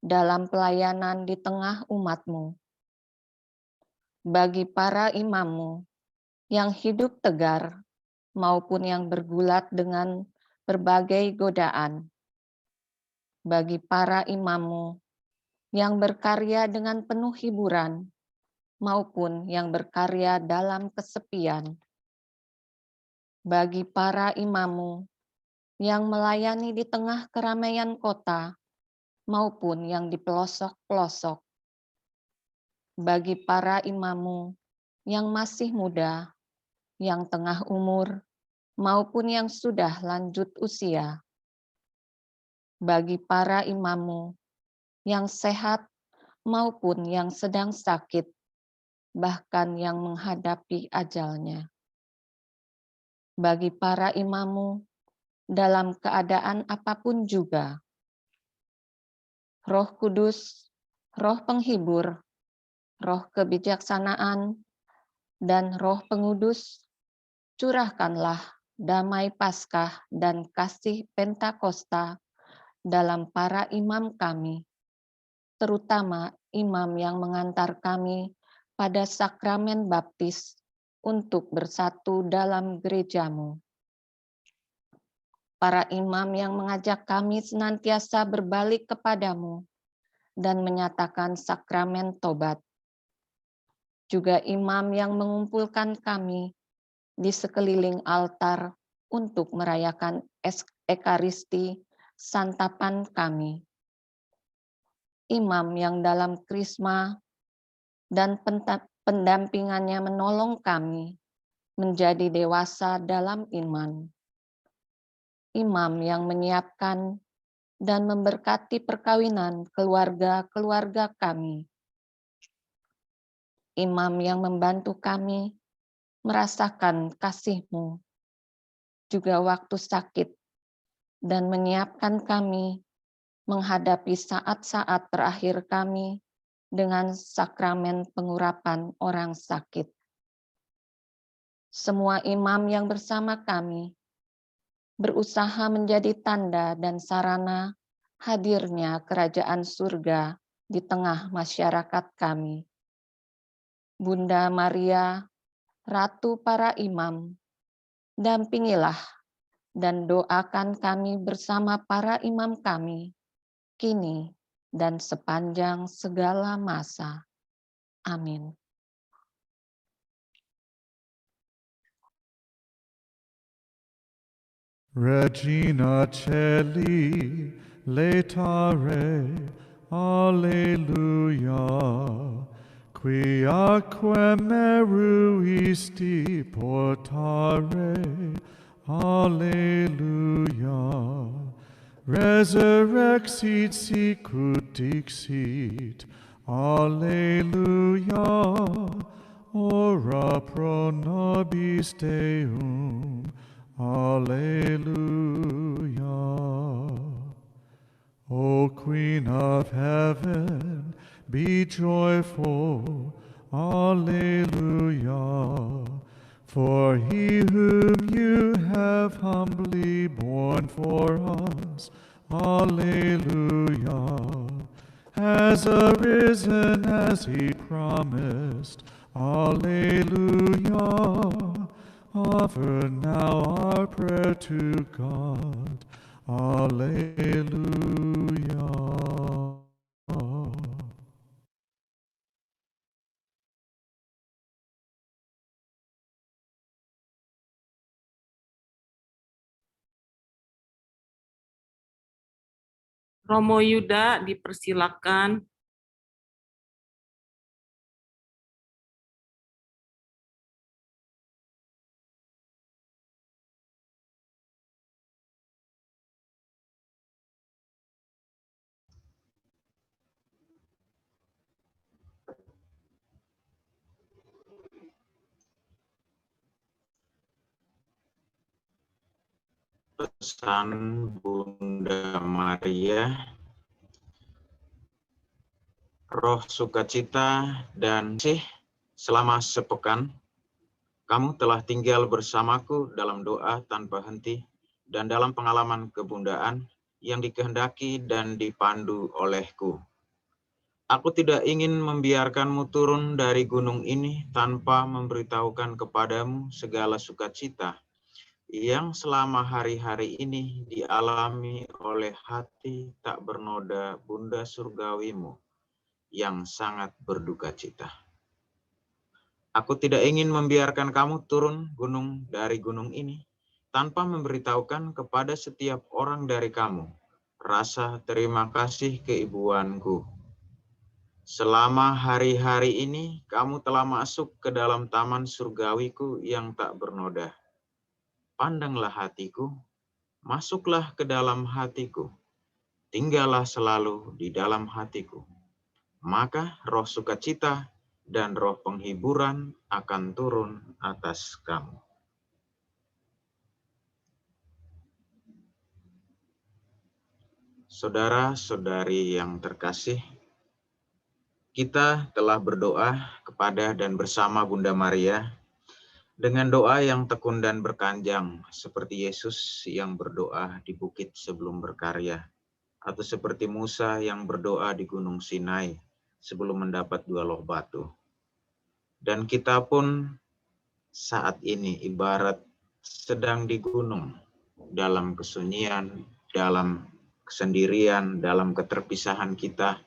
dalam pelayanan di tengah umat-Mu. Bagi para imam-Mu yang hidup tegar maupun yang bergulat dengan berbagai godaan. Bagi para imam-Mu yang berkarya dengan penuh hiburan maupun yang berkarya dalam kesepian. Bagi para imam-Mu yang melayani di tengah keramaian kota maupun yang di pelosok-pelosok. Bagi para imam-Mu yang masih muda, yang tengah umur, maupun yang sudah lanjut usia. Bagi para imam-Mu yang sehat maupun yang sedang sakit, bahkan yang menghadapi ajalnya. Bagi para imam-Mu dalam keadaan apapun juga. Roh Kudus, Roh Penghibur, Roh Kebijaksanaan, dan Roh Pengudus, curahkanlah damai Paskah dan kasih Pentakosta dalam para imam kami, terutama imam yang mengantar kami pada sakramen baptis untuk bersatu dalam gereja-Mu. Para imam yang mengajak kami senantiasa berbalik kepadamu dan menyatakan sakramen tobat. Juga imam yang mengumpulkan kami di sekeliling altar untuk merayakan Ekaristi santapan kami. Imam yang dalam krisma dan pendampingannya menolong kami menjadi dewasa dalam iman. Imam yang menyiapkan dan memberkati perkawinan keluarga-keluarga kami. Imam yang membantu kami merasakan kasih-Mu, juga waktu sakit, dan menyiapkan kami menghadapi saat-saat terakhir kami dengan sakramen pengurapan orang sakit. Semua imam yang bersama kami berusaha menjadi tanda dan sarana hadirnya kerajaan surga di tengah masyarakat kami. Bunda Maria, Ratu para imam, dampingilah dan doakan kami bersama para imam kami, kini dan sepanjang segala masa. Amin. Regina Celi, laetare, alleluia, quiaque meruisti portare, alleluia, resurrexit sicut dixit. Alleluia. Ora pro nobis Deum. Alleluia. O Queen of Heaven, be joyful. Alleluia. For he whom you have humbly borne for us, Alleluia, has arisen as he promised. Alleluia. Offer now our prayer to God. Alleluia. Romo Yuda dipersilakan. Pesan Bunda Maria, roh sukacita dan kasih selama sepekan, kamu telah tinggal bersamaku dalam doa tanpa henti dan dalam pengalaman kebundaan yang dikehendaki dan dipandu olehku. Aku tidak ingin membiarkanmu turun dari gunung ini tanpa memberitahukan kepadamu segala sukacita yang selama hari-hari ini dialami oleh hati tak bernoda Bunda Surgawimu yang sangat berduka cita. Aku tidak ingin membiarkan kamu turun dari gunung ini tanpa memberitahukan kepada setiap orang dari kamu rasa terima kasih keibuanku. Selama hari-hari ini kamu telah masuk ke dalam taman surgawiku yang tak bernoda. Pandanglah hatiku, masuklah ke dalam hatiku, tinggallah selalu di dalam hatiku. Maka roh sukacita dan roh penghiburan akan turun atas kamu. Saudara-saudari yang terkasih, kita telah berdoa kepada dan bersama Bunda Maria dengan doa yang tekun dan berkanjang, seperti Yesus yang berdoa di bukit sebelum berkarya, atau seperti Musa yang berdoa di Gunung Sinai sebelum mendapat 2 loh batu. Dan kita pun saat ini ibarat sedang di gunung, dalam kesunyian, dalam kesendirian, dalam keterpisahan kita,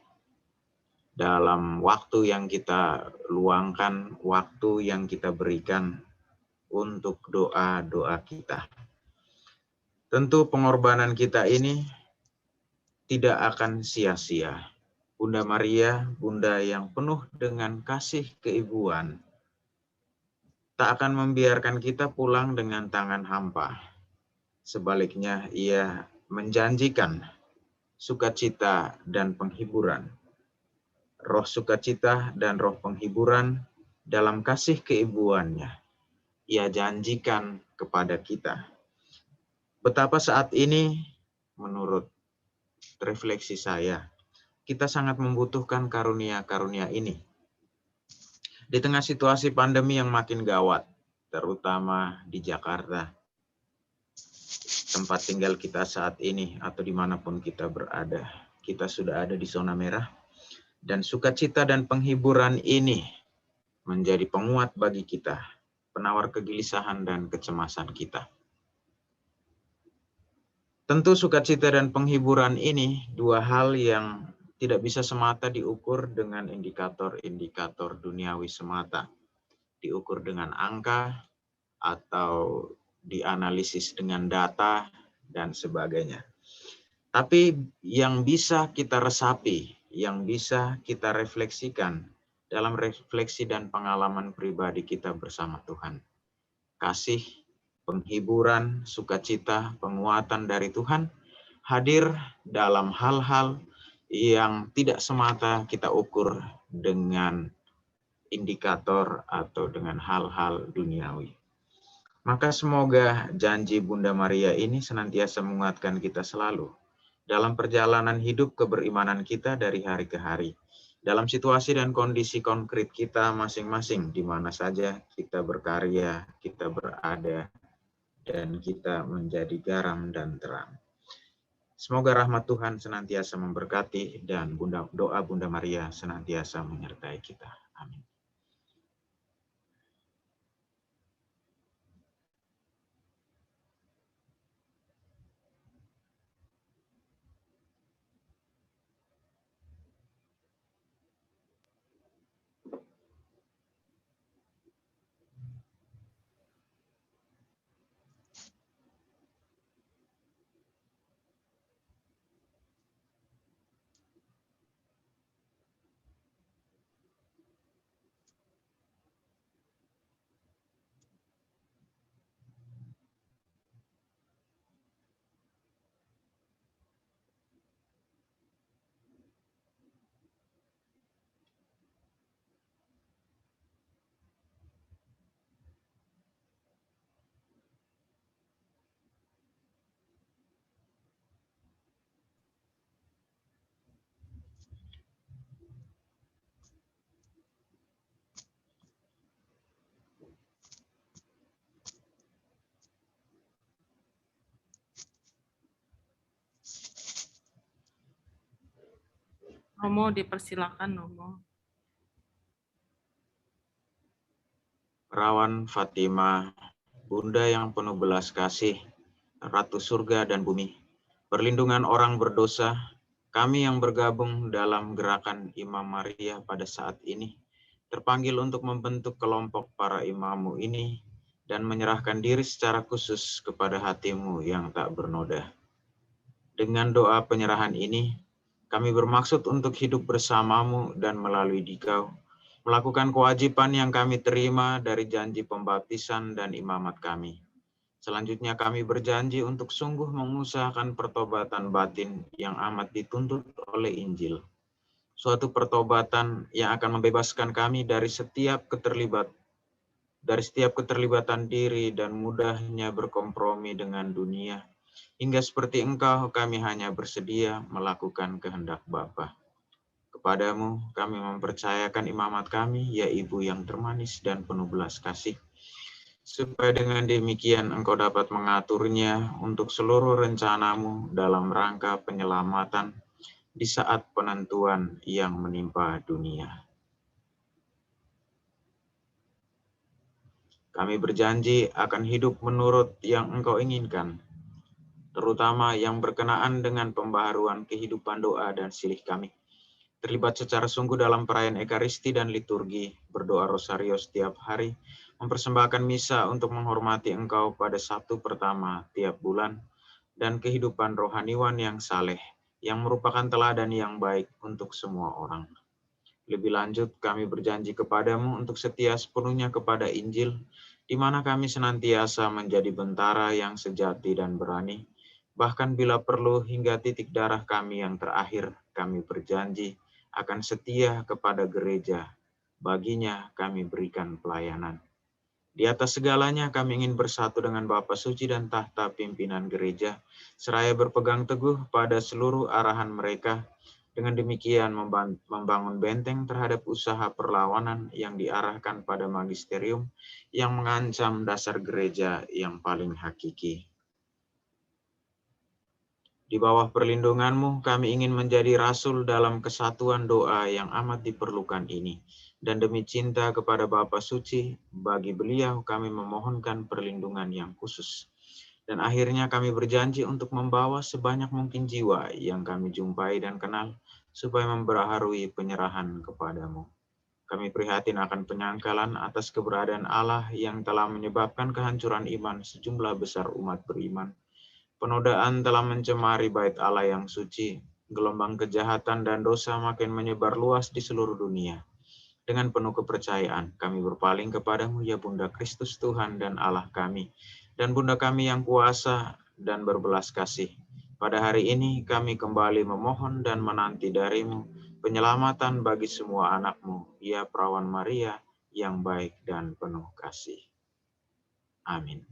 dalam waktu yang kita luangkan, waktu yang kita berikan untuk doa-doa kita. Tentu pengorbanan kita ini tidak akan sia-sia. Bunda Maria, Bunda yang penuh dengan kasih keibuan, tak akan membiarkan kita pulang dengan tangan hampa. Sebaliknya, ia menjanjikan sukacita dan penghiburan. Roh sukacita dan roh penghiburan dalam kasih keibuannya ia janjikan kepada kita. Betapa saat ini, menurut refleksi saya, kita sangat membutuhkan karunia-karunia ini. Di tengah situasi pandemi yang makin gawat, terutama di Jakarta, tempat tinggal kita saat ini atau dimanapun kita berada, kita sudah ada di zona merah, dan sukacita dan penghiburan ini menjadi penguat bagi kita, penawar kegelisahan dan kecemasan kita. Tentu sukacita dan penghiburan ini 2 hal yang tidak bisa semata diukur dengan indikator-indikator duniawi semata. Diukur dengan angka atau dianalisis dengan data dan sebagainya. Tapi yang bisa kita resapi, yang bisa kita refleksikan dalam refleksi dan pengalaman pribadi kita bersama Tuhan. Kasih, penghiburan, sukacita, penguatan dari Tuhan hadir dalam hal-hal yang tidak semata kita ukur dengan indikator atau dengan hal-hal duniawi. Maka semoga janji Bunda Maria ini senantiasa menguatkan kita selalu dalam perjalanan hidup keberimanan kita dari hari ke hari, dalam situasi dan kondisi konkret kita masing-masing, di mana saja kita berkarya, kita berada, dan kita menjadi garam dan terang. Semoga rahmat Tuhan senantiasa memberkati dan doa Bunda Maria senantiasa menyertai kita. Amin. Romo dipersilakan, Romo. Perawan Fatima, Bunda yang penuh belas kasih, Ratu surga dan bumi, perlindungan orang berdosa, kami yang bergabung dalam gerakan Imam Maria pada saat ini, terpanggil untuk membentuk kelompok para imammu ini dan menyerahkan diri secara khusus kepada hatimu yang tak bernoda. Dengan doa penyerahan ini, kami bermaksud untuk hidup bersamamu dan melalui Dikau, melakukan kewajiban yang kami terima dari janji pembaptisan dan imamat kami. Selanjutnya kami berjanji untuk sungguh mengusahakan pertobatan batin yang amat dituntut oleh Injil. Suatu pertobatan yang akan membebaskan kami dari setiap keterlibatan diri dan mudahnya berkompromi dengan dunia. Hingga seperti Engkau, kami hanya bersedia melakukan kehendak Bapa. Kepadamu kami mempercayakan imamat kami, ya Ibu yang termanis dan penuh belas kasih, supaya dengan demikian Engkau dapat mengaturnya untuk seluruh rencanamu dalam rangka penyelamatan di saat penentuan yang menimpa dunia. Kami berjanji akan hidup menurut yang Engkau inginkan, terutama yang berkenaan dengan pembaharuan kehidupan doa dan silih kami. Terlibat secara sungguh dalam perayaan Ekaristi dan liturgi, berdoa rosario setiap hari, mempersembahkan misa untuk menghormati Engkau pada Sabtu pertama tiap bulan, dan kehidupan rohaniwan yang saleh, yang merupakan teladan yang baik untuk semua orang. Lebih lanjut, kami berjanji kepadamu untuk setia sepenuhnya kepada Injil, di mana kami senantiasa menjadi bentara yang sejati dan berani. Bahkan bila perlu hingga titik darah kami yang terakhir, kami berjanji akan setia kepada gereja. Baginya kami berikan pelayanan. Di atas segalanya kami ingin bersatu dengan Bapa Suci dan tahta pimpinan gereja, seraya berpegang teguh pada seluruh arahan mereka. Dengan demikian membangun benteng terhadap usaha perlawanan yang diarahkan pada magisterium yang mengancam dasar gereja yang paling hakiki. Di bawah perlindungan-Mu, kami ingin menjadi rasul dalam kesatuan doa yang amat diperlukan ini. Dan demi cinta kepada Bapa Suci, bagi beliau kami memohonkan perlindungan yang khusus. Dan akhirnya kami berjanji untuk membawa sebanyak mungkin jiwa yang kami jumpai dan kenal, supaya memperbaharui penyerahan kepadamu. Kami prihatin akan penyangkalan atas keberadaan Allah yang telah menyebabkan kehancuran iman sejumlah besar umat beriman. Penodaan telah mencemari bait Allah yang suci, gelombang kejahatan dan dosa makin menyebar luas di seluruh dunia. Dengan penuh kepercayaan, kami berpaling kepadamu, ya Bunda Kristus Tuhan dan Allah kami, dan Bunda kami yang kuasa dan berbelas kasih. Pada hari ini kami kembali memohon dan menanti darimu penyelamatan bagi semua anak-Mu, ya Perawan Maria yang baik dan penuh kasih. Amin.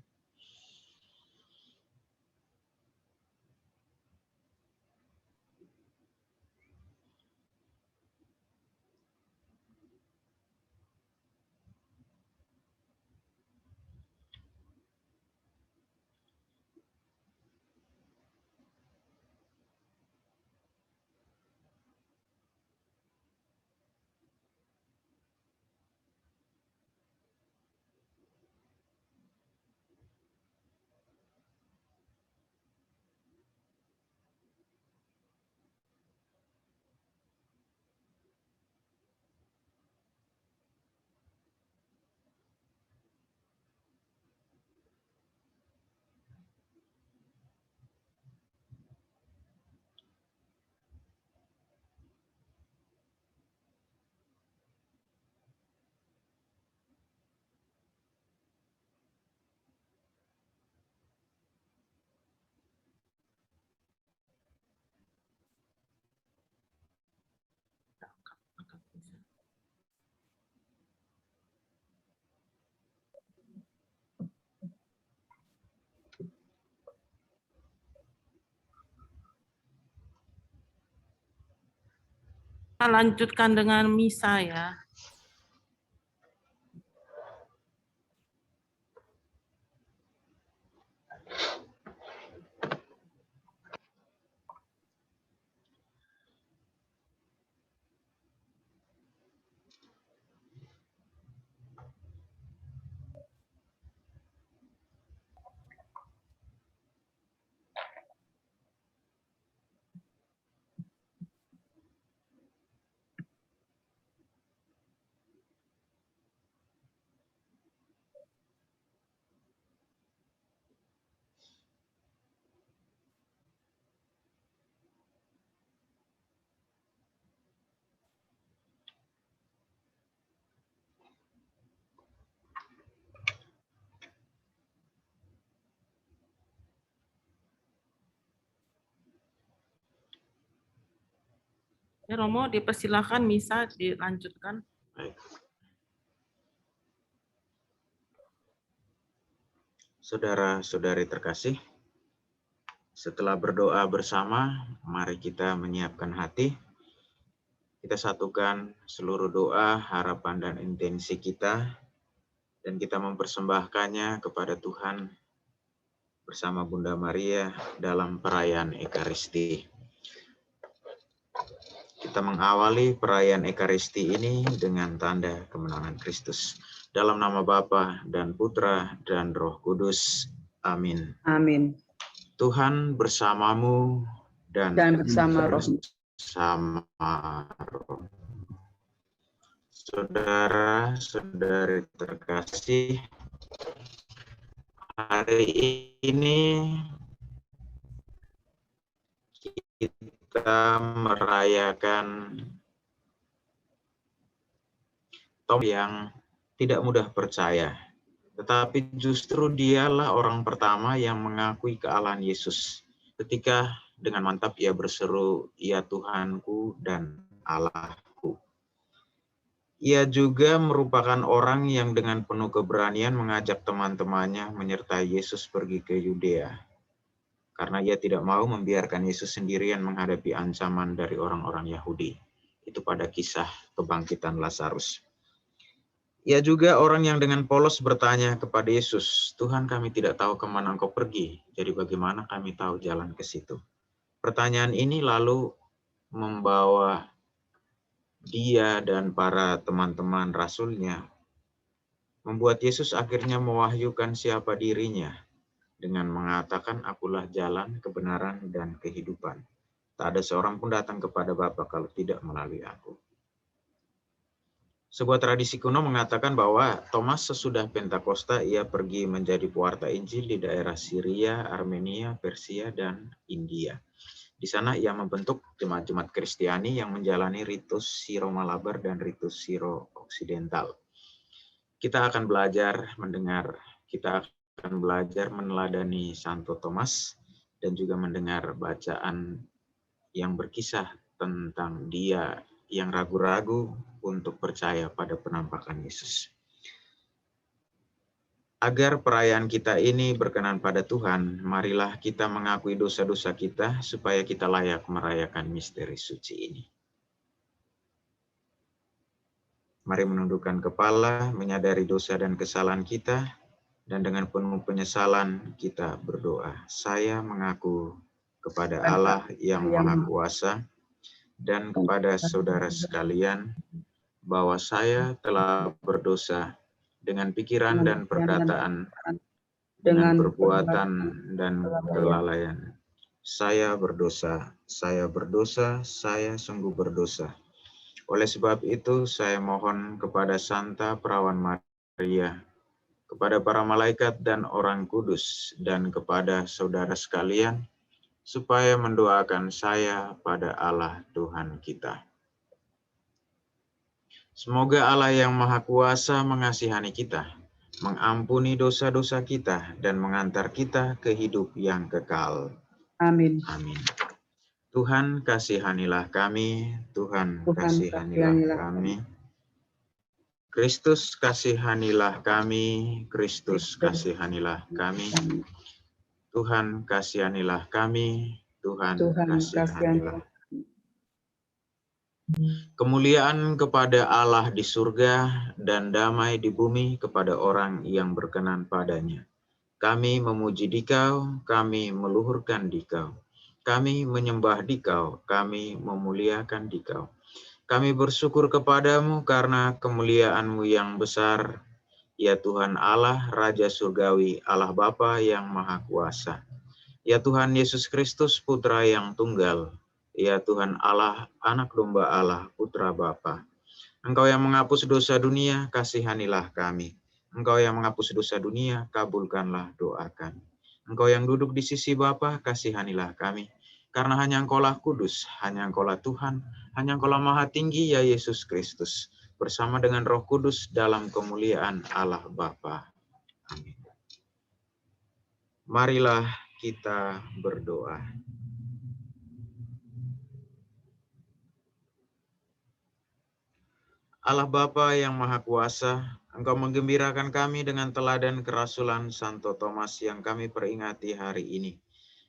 Kita lanjutkan dengan misa ya. Ya, Romo, dipersilakan misa dilanjutkan. Baik. Saudara-saudari terkasih, setelah berdoa bersama, mari kita menyiapkan hati. Kita satukan seluruh doa, harapan, dan intensi kita, dan kita mempersembahkannya kepada Tuhan bersama Bunda Maria dalam perayaan Ekaristi. Kita mengawali perayaan Ekaristi ini dengan tanda kemenangan Kristus. Dalam nama Bapa dan Putra dan Roh Kudus. Amin. Amin. Tuhan bersamamu dan bersama roh. Saudara-saudari terkasih, hari ini kita merayakan Tom yang tidak mudah percaya, tetapi justru dialah orang pertama yang mengakui kealahan Yesus. Ketika dengan mantap ia berseru, "Ya Tuhanku dan Allahku." Ia juga merupakan orang yang dengan penuh keberanian mengajak teman-temannya menyertai Yesus pergi ke Yudea, karena ia tidak mau membiarkan Yesus sendirian menghadapi ancaman dari orang-orang Yahudi. Itu pada kisah kebangkitan Lazarus. Ia juga orang yang dengan polos bertanya kepada Yesus, "Tuhan, kami tidak tahu kemana Engkau pergi, jadi bagaimana kami tahu jalan ke situ?" Pertanyaan ini lalu membawa dia dan para teman-teman rasulnya, membuat Yesus akhirnya mewahyukan siapa dirinya dengan mengatakan, "Akulah jalan, kebenaran, dan kehidupan. Tak ada seorang pun datang kepada Bapa kalau tidak melalui aku." Sebuah tradisi kuno mengatakan bahwa Thomas sesudah Pentakosta ia pergi menjadi pewarta Injil di daerah Syria, Armenia, Persia, dan India. Di sana ia membentuk jemaat-jemaat Kristiani yang menjalani ritus Siro-Malabar dan ritus Siro-Oksidental. Kita akan belajar mendengar, kita akan belajar meneladani Santo Thomas dan juga mendengar bacaan yang berkisah tentang dia yang ragu-ragu untuk percaya pada penampakan Yesus. Agar perayaan kita ini berkenan pada Tuhan, marilah kita mengakui dosa-dosa kita supaya kita layak merayakan misteri suci ini. Mari menundukkan kepala, menyadari dosa dan kesalahan kita, dan dengan penuh penyesalan kita berdoa. Saya mengaku kepada Allah yang Maha Kuasa dan kepada saudara sekalian bahwa saya telah berdosa dengan pikiran dan perkataan, dengan perbuatan dan kelalaian. Saya berdosa, saya sungguh berdosa. Oleh sebab itu, saya mohon kepada Santa Perawan Maria, kepada para malaikat dan orang kudus, dan kepada saudara sekalian, supaya mendoakan saya pada Allah Tuhan kita. Semoga Allah yang Maha Kuasa mengasihani kita, mengampuni dosa-dosa kita, dan mengantar kita ke hidup yang kekal. Amin. Amin. Tuhan kasihanilah kami, Tuhan kasihanilah kami. Kristus kasihanilah kami, Kristus kasihanilah kami. Tuhan kasihanilah kami, Tuhan kasihanilah. Kemuliaan kepada Allah di surga dan damai di bumi kepada orang yang berkenan padanya. Kami memuji Dikau, kami meluhurkan Dikau. Kami menyembah Dikau, kami memuliakan Dikau. Kami bersyukur kepadamu karena kemuliaan-Mu yang besar, ya Tuhan Allah, Raja Surgawi, Allah Bapa yang Maha Kuasa. Ya Tuhan Yesus Kristus, Putra yang tunggal. Ya Tuhan Allah, Anak Domba Allah, Putra Bapa. Engkau yang menghapus dosa dunia, kasihanilah kami. Engkau yang menghapus dosa dunia, kabulkanlah doa kami. Engkau yang duduk di sisi Bapa, kasihanilah kami. Karena hanya Engkaulah kudus, hanya Engkaulah Tuhan, hanya Engkaulah Maha Tinggi, ya Yesus Kristus, bersama dengan Roh Kudus dalam kemuliaan Allah Bapa. Amin. Marilah kita berdoa. Allah Bapa yang Maha Kuasa, Engkau menggembirakan kami dengan teladan kerasulan Santo Thomas yang kami peringati hari ini.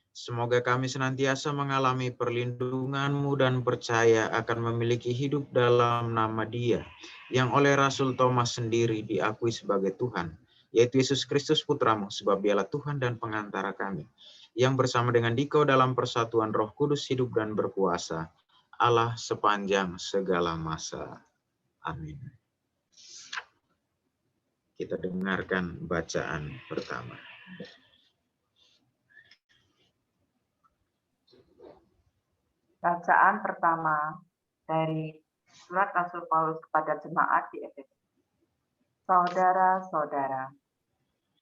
Semoga kami senantiasa mengalami perlindungan-Mu dan percaya akan memiliki hidup dalam nama Dia, yang oleh Rasul Thomas sendiri diakui sebagai Tuhan, yaitu Yesus Kristus Putra-Mu, sebab Dialah Tuhan dan pengantara kami, yang bersama dengan Dikau dalam persatuan Roh Kudus hidup dan berkuasa, Allah sepanjang segala masa. Amin. Kita dengarkan bacaan pertama. Bacaan pertama dari surat Rasul Paulus kepada jemaat di Efesus. Saudara-saudara,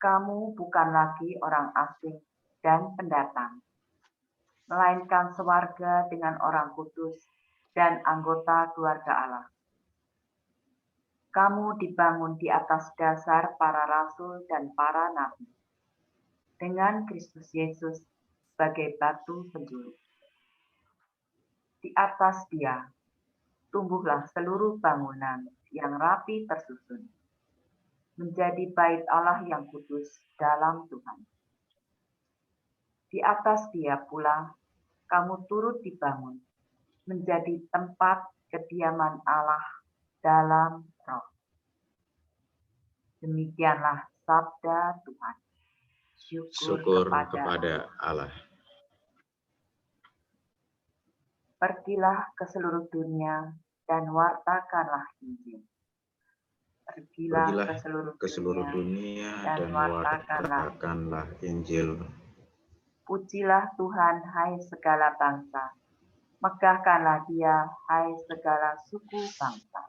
kamu bukan lagi orang asing dan pendatang, melainkan sewarga dengan orang kudus dan anggota keluarga Allah. Kamu dibangun di atas dasar para rasul dan para nabi, dengan Kristus Yesus sebagai batu penjuru. Di atas Dia, tumbuhlah seluruh bangunan yang rapi tersusun, menjadi bait Allah yang kudus dalam Tuhan. Di atas Dia pula, kamu turut dibangun, menjadi tempat kediaman Allah dalam Roh. Demikianlah sabda Tuhan. Syukur kepada Allah. Pergilah ke seluruh dunia dan wartakanlah Injil. Pergilah ke seluruh dunia dan wartakanlah Injil. Pujilah Tuhan, hai segala bangsa. Megahkanlah Dia, hai segala suku bangsa.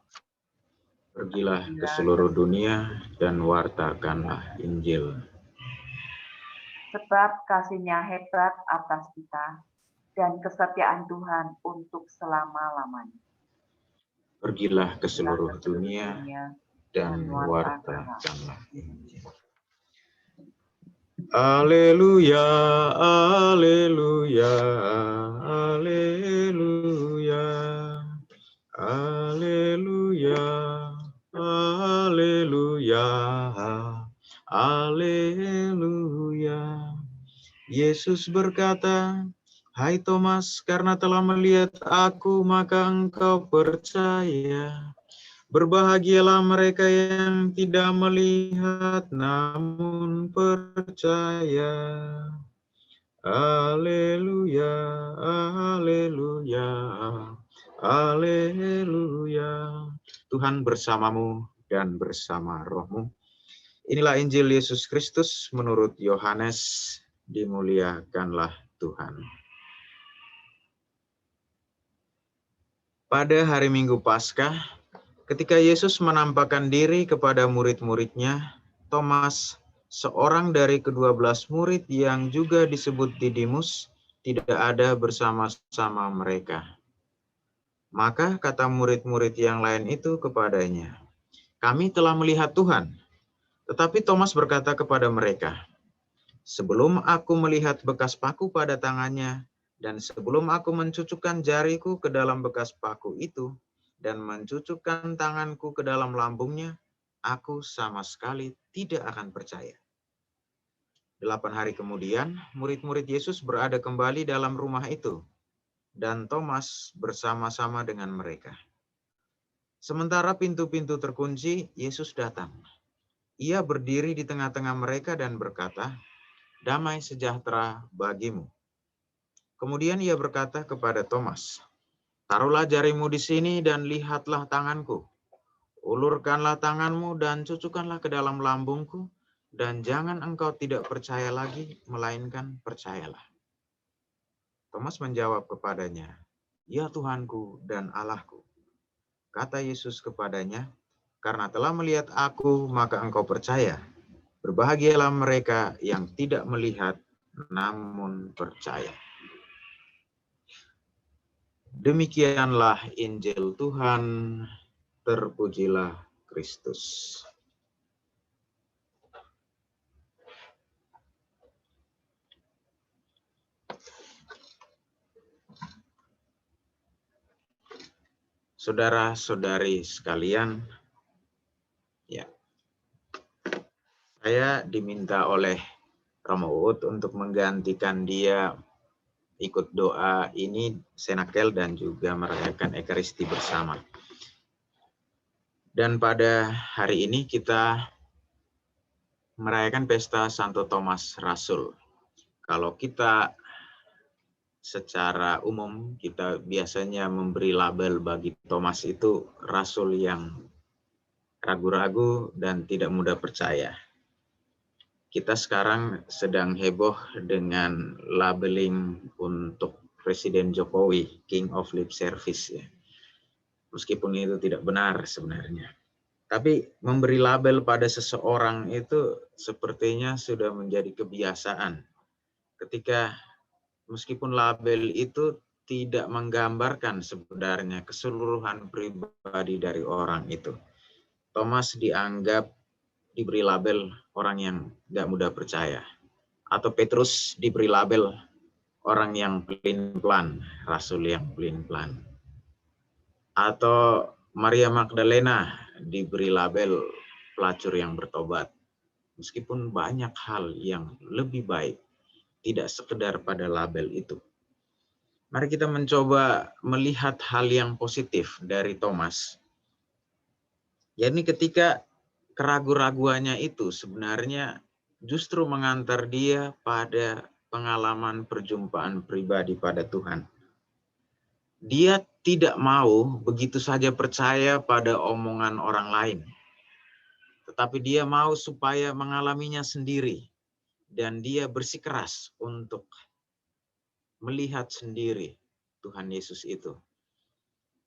Pergilah ke seluruh dunia dan wartakanlah Injil. Sebab kasih-Nya hebat atas kita dan kesetiaan Tuhan untuk selama-lamanya. Pergilah ke seluruh dunia dan wartakanlah Injil. Haleluya, haleluya, haleluya, haleluya, haleluya, haleluya. Yesus berkata, "Hai Thomas, karena telah melihat aku, maka engkau percaya. Berbahagialah mereka yang tidak melihat namun percaya." Haleluya, haleluya, haleluya. Tuhan bersamamu dan bersama rohmu. Inilah Injil Yesus Kristus menurut Yohanes. Dimuliakanlah Tuhan. Pada hari Minggu Paskah, ketika Yesus menampakkan diri kepada murid-muridnya, Thomas, seorang dari ke-12 murid yang juga disebut Didimus, tidak ada bersama-sama mereka. Maka kata murid-murid yang lain itu kepadanya, "Kami telah melihat Tuhan." Tetapi Thomas berkata kepada mereka, "Sebelum aku melihat bekas paku pada tangannya, dan sebelum aku mencucukkan jariku ke dalam bekas paku itu, dan mencucukkan tanganku ke dalam lambungnya, aku sama sekali tidak akan percaya." 8 hari kemudian, murid-murid Yesus berada kembali dalam rumah itu, dan Thomas bersama-sama dengan mereka. Sementara pintu-pintu terkunci, Yesus datang. Ia berdiri di tengah-tengah mereka dan berkata, "Damai sejahtera bagimu." Kemudian ia berkata kepada Thomas, "Taruhlah jarimu di sini dan lihatlah tanganku. Ulurkanlah tanganmu dan cucukkanlah ke dalam lambungku, dan jangan engkau tidak percaya lagi, melainkan percayalah." Thomas menjawab kepadanya, "Ya Tuhanku dan Allahku." Kata Yesus kepadanya, "Karena telah melihat aku, maka engkau percaya. Berbahagialah mereka yang tidak melihat, namun percaya." Demikianlah Injil Tuhan, terpujilah Kristus. Saudara-saudari sekalian, ya, saya diminta oleh Romo Uut untuk menggantikan dia ikut doa ini Senakel dan juga merayakan Ekaristi bersama. Dan pada hari ini kita merayakan pesta Santo Thomas Rasul. Kalau kita secara umum, kita biasanya memberi label bagi Thomas itu rasul yang ragu-ragu dan tidak mudah percaya. Kita sekarang sedang heboh dengan labeling untuk Presiden Jokowi, King of Lip Service, ya. Meskipun itu tidak benar sebenarnya. Tapi memberi label pada seseorang itu sepertinya sudah menjadi kebiasaan. Ketika meskipun label itu tidak menggambarkan sebenarnya keseluruhan pribadi dari orang itu. Thomas dianggap diberi label orang yang gak mudah percaya. Atau Petrus diberi label orang yang pelin-pelan, rasul yang pelin-pelan. Atau Maria Magdalena diberi label pelacur yang bertobat. Meskipun banyak hal yang lebih baik, tidak sekedar pada label itu. Mari kita mencoba melihat hal yang positif dari Thomas. Yakni ketika keraguan-raguannya itu sebenarnya justru mengantar dia pada pengalaman perjumpaan pribadi pada Tuhan. Dia tidak mau begitu saja percaya pada omongan orang lain. Tetapi dia mau supaya mengalaminya sendiri. Dan dia bersikeras untuk melihat sendiri Tuhan Yesus itu.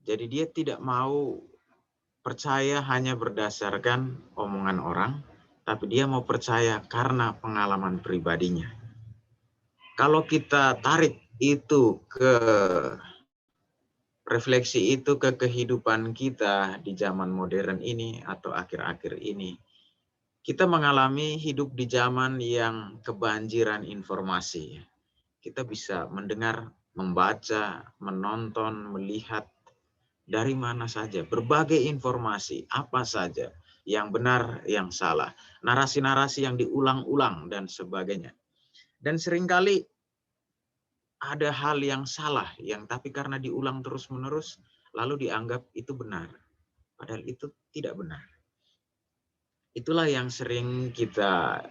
Jadi dia tidak mau percaya hanya berdasarkan omongan orang, tapi dia mau percaya karena pengalaman pribadinya. Kalau kita tarik itu ke refleksi itu ke kehidupan kita di zaman modern ini atau akhir-akhir ini, Kita mengalami hidup di zaman yang kebanjiran informasi. Kita bisa mendengar, membaca, menonton, melihat dari mana saja, berbagai informasi, apa saja, yang benar, yang salah, narasi-narasi yang diulang-ulang, dan sebagainya. Dan seringkali ada hal yang salah, yang tapi karena diulang terus-menerus, lalu dianggap itu benar. Padahal itu tidak benar. Itulah yang sering kita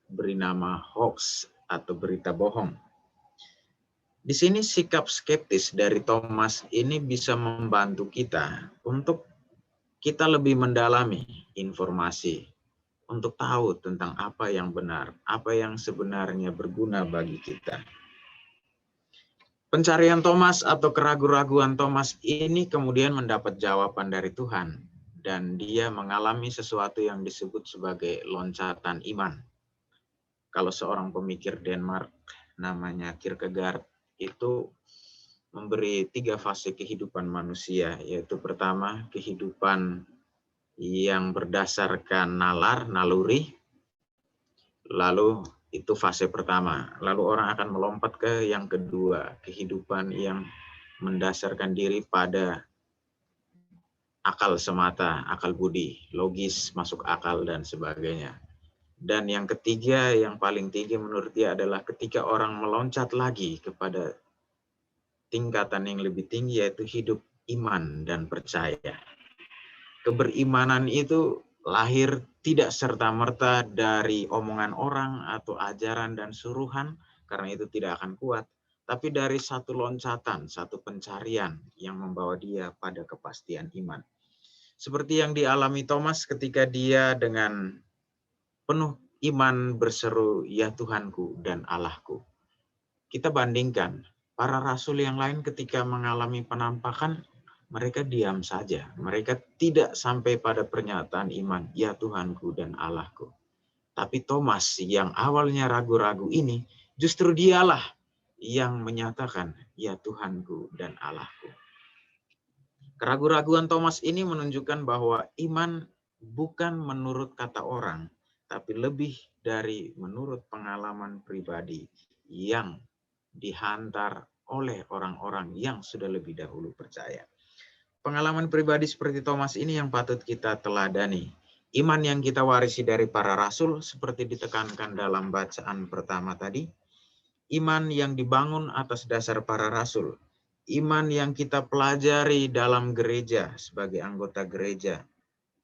beri nama hoax atau berita bohong. Di sini sikap skeptis dari Thomas ini bisa membantu kita untuk kita lebih mendalami informasi, untuk tahu tentang apa yang benar, apa yang sebenarnya berguna bagi kita. Pencarian Thomas atau keraguan-raguan Thomas ini kemudian mendapat jawaban dari Tuhan. Dan dia mengalami sesuatu yang disebut sebagai loncatan iman. Kalau seorang pemikir Denmark namanya Kierkegaard itu memberi 3 fase kehidupan manusia, yaitu pertama kehidupan yang berdasarkan nalar, naluri, lalu itu fase pertama. Lalu orang akan melompat ke yang kedua, kehidupan yang mendasarkan diri pada akal semata, akal budi, logis, masuk akal, dan sebagainya. Dan yang ketiga, yang paling tinggi menurut dia adalah ketika orang meloncat lagi kepada tingkatan yang lebih tinggi, yaitu hidup iman dan percaya. Keberimanan itu lahir tidak serta-merta dari omongan orang atau ajaran dan suruhan, karena itu tidak akan kuat, tapi dari satu loncatan, satu pencarian yang membawa dia pada kepastian iman. Seperti yang dialami Thomas ketika dia dengan penuh iman berseru, "Ya Tuhanku dan Allahku." Kita bandingkan, para rasul yang lain ketika mengalami penampakan, mereka diam saja. Mereka tidak sampai pada pernyataan iman, "Ya Tuhanku dan Allahku." Tapi Thomas yang awalnya ragu-ragu ini, justru dialah yang menyatakan, "Ya Tuhanku dan Allahku." Keraguan-raguan Thomas ini menunjukkan bahwa iman bukan menurut kata orang, tapi lebih dari menurut pengalaman pribadi yang dihantar oleh orang-orang yang sudah lebih dahulu percaya. Pengalaman pribadi seperti Thomas ini yang patut kita teladani. Iman yang kita warisi dari para rasul seperti ditekankan dalam bacaan pertama tadi. Iman yang dibangun atas dasar para rasul. Iman yang kita pelajari dalam gereja sebagai anggota gereja.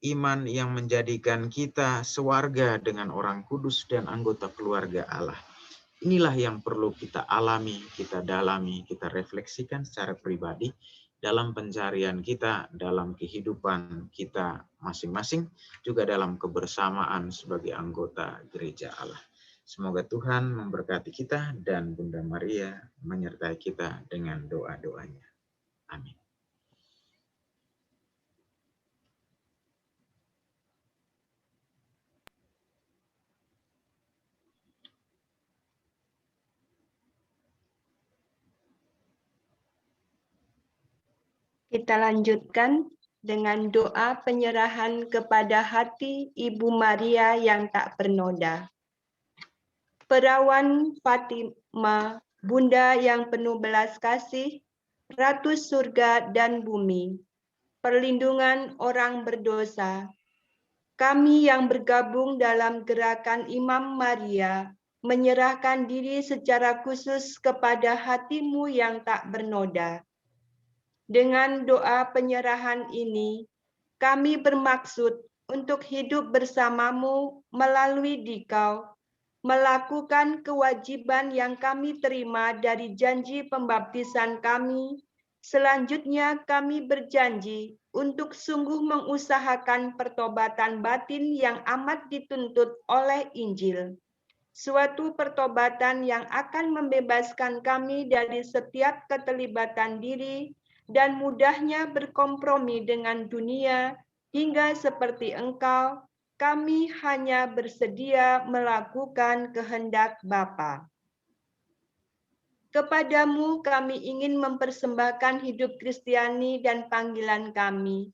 Iman yang menjadikan kita sewarga dengan orang kudus dan anggota keluarga Allah. Inilah yang perlu kita alami, kita dalami, kita refleksikan secara pribadi dalam pencarian kita, dalam kehidupan kita masing-masing, juga dalam kebersamaan sebagai anggota gereja Allah. Semoga Tuhan memberkati kita dan Bunda Maria menyertai kita dengan doa-doanya. Amin. Kita lanjutkan dengan doa penyerahan kepada hati Ibu Maria yang tak bernoda. Perawan Fatima, Bunda yang penuh belas kasih, Ratu surga dan bumi, perlindungan orang berdosa, kami yang bergabung dalam gerakan Imam Maria, menyerahkan diri secara khusus kepada hatimu yang tak bernoda. Dengan doa penyerahan ini, kami bermaksud untuk hidup bersamamu melalui dikau, melakukan kewajiban yang kami terima dari janji pembaptisan kami. Selanjutnya kami berjanji untuk sungguh mengusahakan pertobatan batin yang amat dituntut oleh Injil. Suatu pertobatan yang akan membebaskan kami dari setiap keterlibatan diri dan mudahnya berkompromi dengan dunia, hingga seperti Engkau, kami hanya bersedia melakukan kehendak Bapa. Kepadamu kami ingin mempersembahkan hidup Kristiani dan panggilan kami.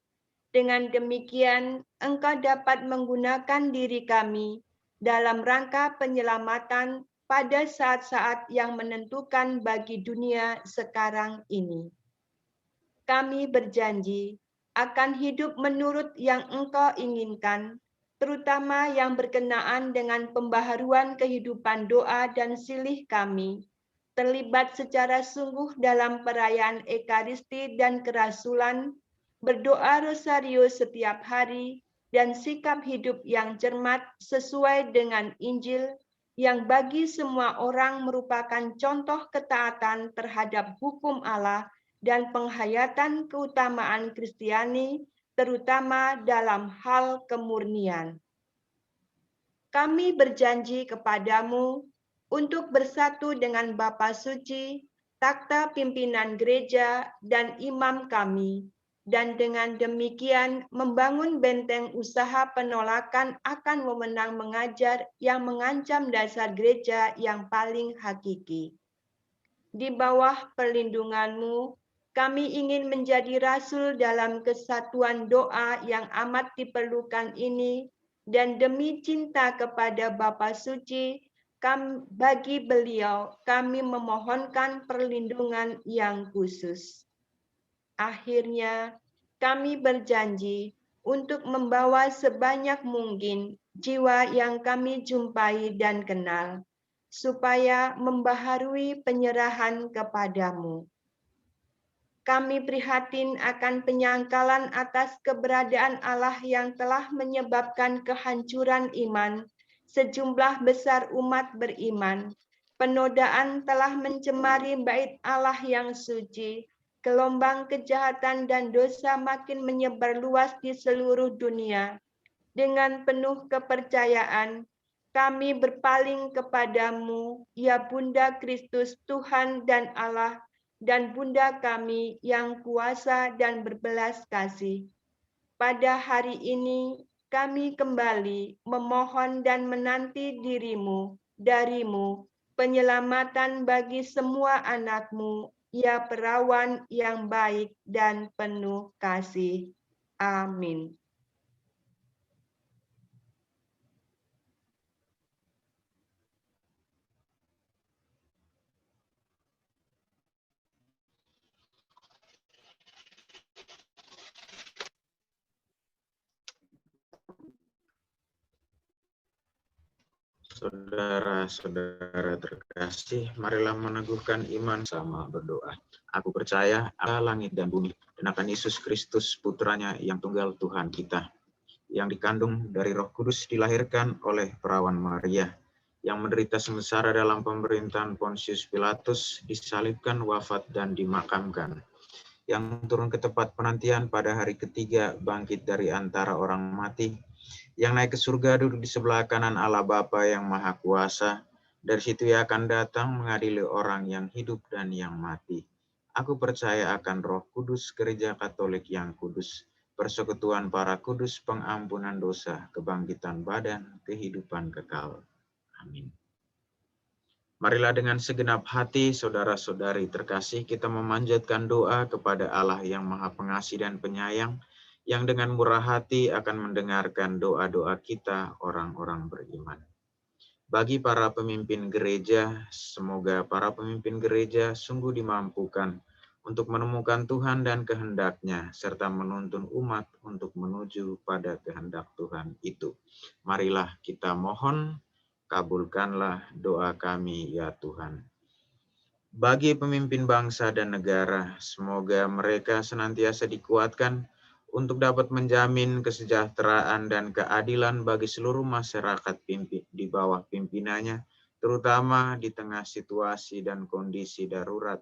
Dengan demikian, Engkau dapat menggunakan diri kami dalam rangka penyelamatan pada saat-saat yang menentukan bagi dunia sekarang ini. Kami berjanji akan hidup menurut yang Engkau inginkan, terutama yang berkenaan dengan pembaharuan kehidupan doa dan silih kami, terlibat secara sungguh dalam perayaan Ekaristi dan kerasulan, berdoa rosario setiap hari, dan sikap hidup yang cermat sesuai dengan Injil yang bagi semua orang merupakan contoh ketaatan terhadap hukum Allah dan penghayatan keutamaan Kristiani, terutama dalam hal kemurnian. Kami berjanji kepadamu untuk bersatu dengan Bapa Suci, takhta pimpinan gereja, dan imam kami, dan dengan demikian membangun benteng usaha penolakan akan wewenang mengajar yang mengancam dasar gereja yang paling hakiki. Di bawah perlindunganmu, kami ingin menjadi rasul dalam kesatuan doa yang amat diperlukan ini, dan demi cinta kepada Bapa Suci, bagi beliau kami memohonkan perlindungan yang khusus. Akhirnya, kami berjanji untuk membawa sebanyak mungkin jiwa yang kami jumpai dan kenal, supaya membaharui penyerahan kepadamu. Kami prihatin akan penyangkalan atas keberadaan Allah yang telah menyebabkan kehancuran iman sejumlah besar umat beriman. Penodaan telah mencemari bait Allah yang suci. Gelombang kejahatan dan dosa makin menyebar luas di seluruh dunia. Dengan penuh kepercayaan, kami berpaling kepadamu, ya Bunda Kristus, Tuhan dan Allah, dan Bunda kami yang kuasa dan berbelas kasih. Pada hari ini, kami kembali memohon dan menanti darimu, penyelamatan bagi semua anakmu, ya perawan yang baik dan penuh kasih. Amin. Saudara-saudara terkasih, marilah meneguhkan iman sama berdoa. Aku percaya Allah langit dan bumi, dan akan Yesus Kristus putranya yang tunggal Tuhan kita, yang dikandung dari Roh Kudus, dilahirkan oleh perawan Maria, yang menderita sengsara dalam pemerintahan Pontius Pilatus, disalibkan, wafat, dan dimakamkan, yang turun ke tempat penantian pada hari ketiga, bangkit dari antara orang mati, yang naik ke surga, duduk di sebelah kanan Allah Bapa yang Maha Kuasa. Dari situ ia akan datang mengadili orang yang hidup dan yang mati. Aku percaya akan Roh Kudus, Gereja Katolik yang kudus, persekutuan para kudus, pengampunan dosa, kebangkitan badan, kehidupan kekal. Amin. Marilah dengan segenap hati, saudara-saudari terkasih, kita memanjatkan doa kepada Allah yang Maha Pengasih dan Penyayang, yang dengan murah hati akan mendengarkan doa-doa kita orang-orang beriman. Bagi para pemimpin gereja, semoga para pemimpin gereja sungguh dimampukan untuk menemukan Tuhan dan kehendak-Nya, serta menuntun umat untuk menuju pada kehendak Tuhan itu. Marilah kita mohon, kabulkanlah doa kami ya Tuhan. Bagi pemimpin bangsa dan negara, semoga mereka senantiasa dikuatkan untuk dapat menjamin kesejahteraan dan keadilan bagi seluruh masyarakat di bawah pimpinannya, terutama di tengah situasi dan kondisi darurat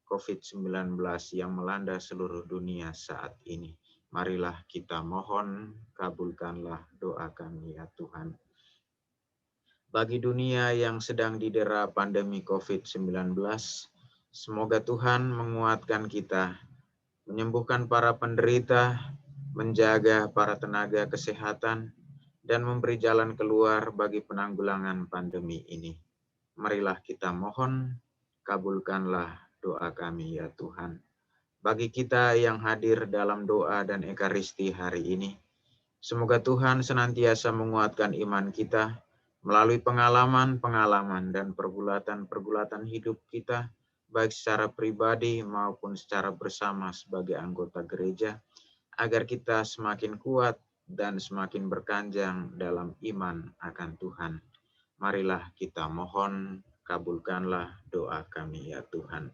COVID-19 yang melanda seluruh dunia saat ini. Marilah kita mohon, kabulkanlah doa kami ya Tuhan. Bagi dunia yang sedang didera pandemi COVID-19, semoga Tuhan menguatkan kita, menyembuhkan para penderita, menjaga para tenaga kesehatan, dan memberi jalan keluar bagi penanggulangan pandemi ini. Marilah kita mohon, kabulkanlah doa kami ya Tuhan. bagi kita yang hadir dalam doa dan ekaristi hari ini. Semoga Tuhan senantiasa menguatkan iman kita melalui pengalaman-pengalaman dan pergulatan-pergulatan hidup kita, baik secara pribadi maupun secara bersama sebagai anggota gereja, agar kita semakin kuat dan semakin berkanjang dalam iman akan Tuhan. Marilah kita mohon, kabulkanlah doa kami ya Tuhan.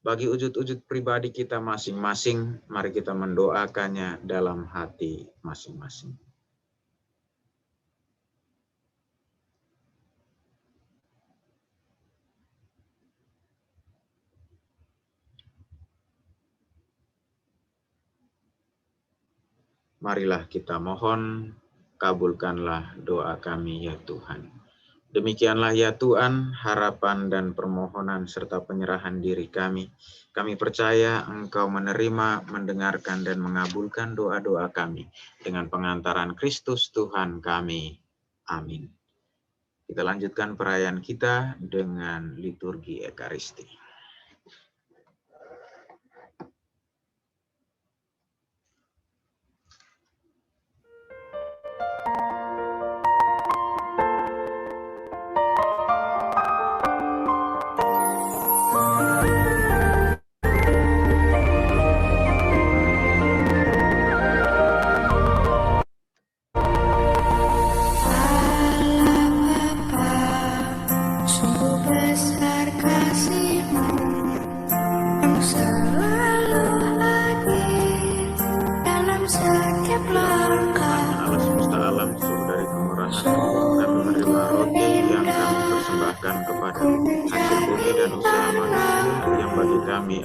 Bagi wujud-wujud pribadi kita masing-masing, mari kita mendoakannya dalam hati masing-masing. Marilah kita mohon, kabulkanlah doa kami ya Tuhan. Demikianlah ya Tuhan, harapan dan permohonan serta penyerahan diri kami. Kami percaya Engkau menerima, mendengarkan, dan mengabulkan doa-doa kami dengan pengantaran Kristus Tuhan kami. Amin. Kita lanjutkan perayaan kita dengan liturgi Ekaristi.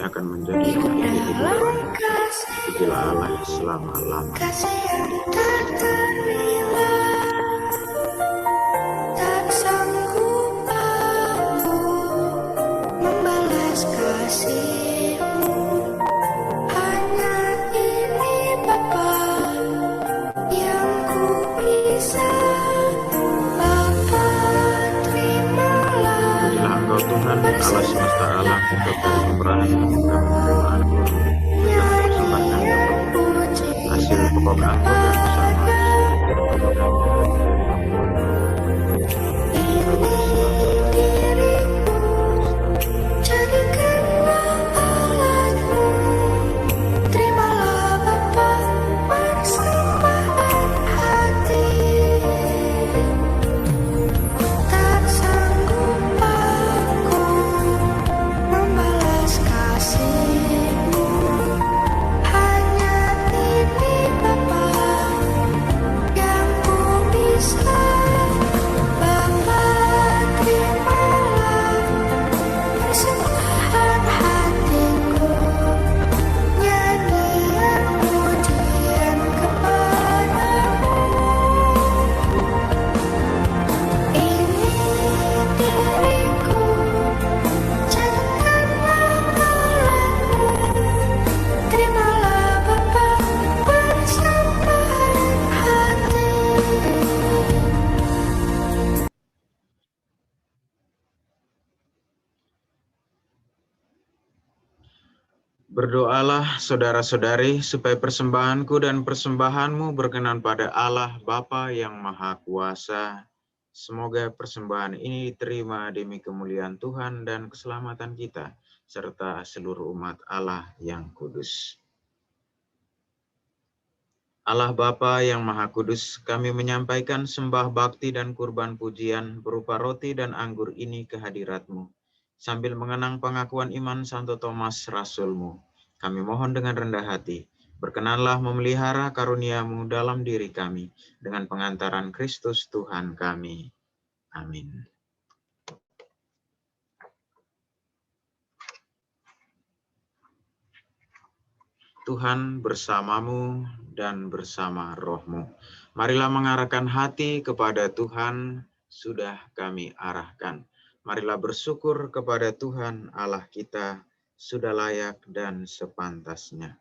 Akan menjadi kehidupan Pujilah Allah selama-lamanya. Tak sanggup aku membalas kasih-Mu, hanya ini Bapa yang ku bisa. Bapa, terimalah. Pujilah Engkau Tuhan Allah semesta alam, untuk dari pemerahan dan penerimaan persembahkan hasil pokok aku dan bersama jadikanlah alatmu, terimalah Bapa persembahan hati. Tak sanggup aku membalas kasih-Mu, hanya ini Bapa yang ku bisa. Bapa, terimalah persembahan hatiku, nyanyian pujian kepadamu. Ini diriku, jadikanlah alatmu, terimalah Bapa persembahan hati. Berdoalah saudara-saudari supaya persembahanku dan persembahanmu berkenan pada Allah Bapa yang Maha Kuasa. Semoga persembahan ini diterima demi kemuliaan Tuhan dan keselamatan kita, serta seluruh umat Allah yang kudus. Allah Bapa yang Maha Kudus, kami menyampaikan sembah bakti dan kurban pujian berupa roti dan anggur ini ke hadirat-Mu. Sambil mengenang pengakuan iman Santo Thomas Rasul-Mu, kami mohon dengan rendah hati, berkenanlah memelihara karunia-Mu dalam diri kami, dengan pengantaran Kristus Tuhan kami. Amin. Tuhan bersamamu dan bersama roh-Mu. Marilah mengarahkan hati kepada Tuhan, sudah kami arahkan. Marilah bersyukur kepada Tuhan Allah kita, sudah layak dan sepantasnya.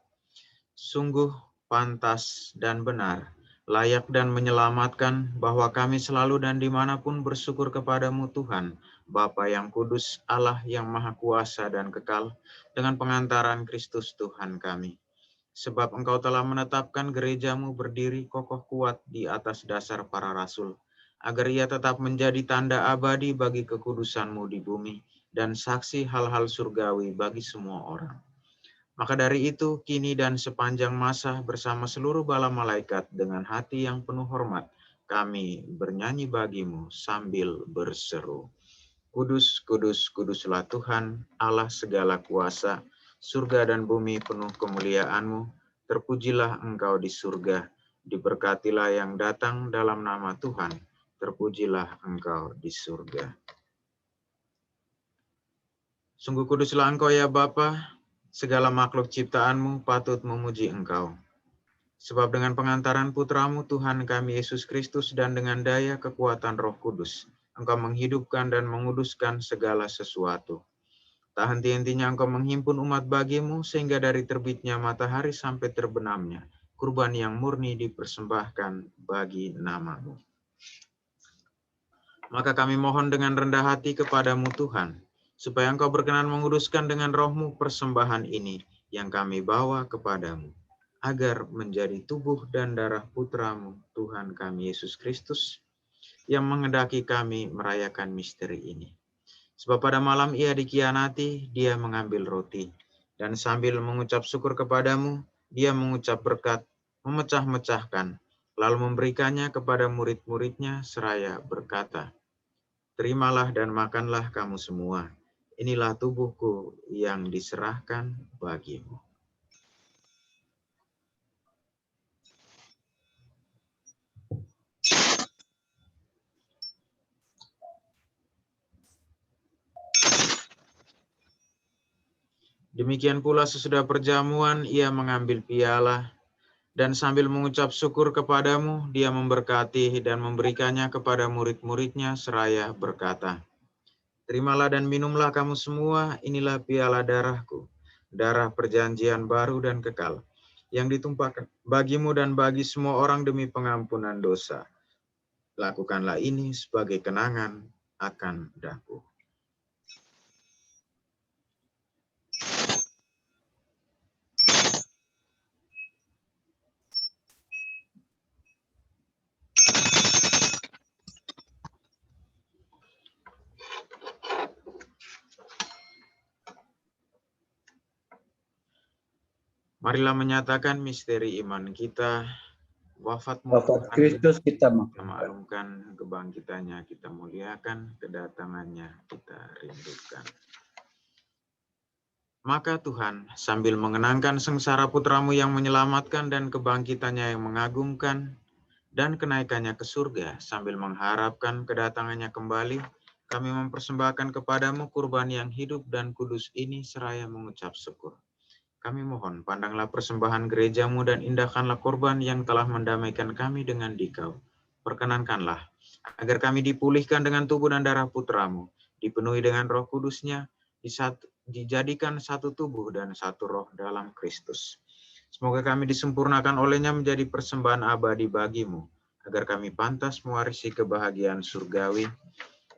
Sungguh pantas dan benar, layak dan menyelamatkan, bahwa kami selalu dan dimanapun bersyukur kepadamu Tuhan, Bapa yang kudus, Allah yang maha kuasa dan kekal, dengan pengantaran Kristus Tuhan kami. Sebab Engkau telah menetapkan gerejamu berdiri kokoh kuat di atas dasar para rasul, agar ia tetap menjadi tanda abadi bagi kekudusanmu di bumi, dan saksi hal-hal surgawi bagi semua orang. Maka dari itu, kini dan sepanjang masa bersama seluruh bala malaikat dengan hati yang penuh hormat, kami bernyanyi bagimu sambil berseru. Kudus, kudus, kuduslah Tuhan, Allah segala kuasa, surga dan bumi penuh kemuliaan-Mu. Terpujilah Engkau di surga, diberkatilah yang datang dalam nama Tuhan, terpujilah Engkau di surga. Sungguh kuduslah Engkau ya Bapa, segala makhluk ciptaan-Mu patut memuji Engkau. Sebab dengan pengantaran Putra-Mu Tuhan kami Yesus Kristus dan dengan daya kekuatan Roh Kudus, Engkau menghidupkan dan menguduskan segala sesuatu. Tak henti-hentinya Engkau menghimpun umat bagimu, sehingga dari terbitnya matahari sampai terbenamnya, kurban yang murni dipersembahkan bagi nama-Mu. Maka kami mohon dengan rendah hati kepadamu Tuhan, supaya Engkau berkenan menguduskan dengan Roh-Mu persembahan ini yang kami bawa kepadamu, agar menjadi tubuh dan darah Putra-Mu, Tuhan kami Yesus Kristus, yang menghendaki kami merayakan misteri ini. Sebab pada malam ia dikhianati, dia mengambil roti, dan sambil mengucap syukur kepadamu, dia mengucap berkat, memecah-mecahkan, lalu memberikannya kepada murid-muridnya seraya berkata, "Terimalah dan makanlah kamu semua. Inilah tubuhku yang diserahkan bagimu." Demikian pula sesudah perjamuan, ia mengambil piala, dan sambil mengucap syukur kepadamu, dia memberkati dan memberikannya kepada murid-muridnya seraya berkata, "Terimalah dan minumlah kamu semua, inilah piala darahku, darah perjanjian baru dan kekal, yang ditumpahkan bagimu dan bagi semua orang demi pengampunan dosa. Lakukanlah ini sebagai kenangan akan daku." Marilah menyatakan misteri iman kita, wafat Kristus kita maklumkan, kebangkitannya kita muliakan, kedatangannya kita rindukan. Maka Tuhan, sambil mengenangkan sengsara Putra-Mu yang menyelamatkan dan kebangkitannya yang mengagumkan, dan kenaikannya ke surga, sambil mengharapkan kedatangannya kembali, kami mempersembahkan kepadamu kurban yang hidup dan kudus ini seraya mengucap syukur. Kami mohon, pandanglah persembahan gerejamu dan indahkanlah korban yang telah mendamaikan kami dengan Dikau. Perkenankanlah, agar kami dipulihkan dengan tubuh dan darah Putra-Mu, dipenuhi dengan Roh Kudus-Nya, dijadikan satu tubuh dan satu roh dalam Kristus. Semoga kami disempurnakan olehnya menjadi persembahan abadi bagimu, agar kami pantas mewarisi kebahagiaan surgawi,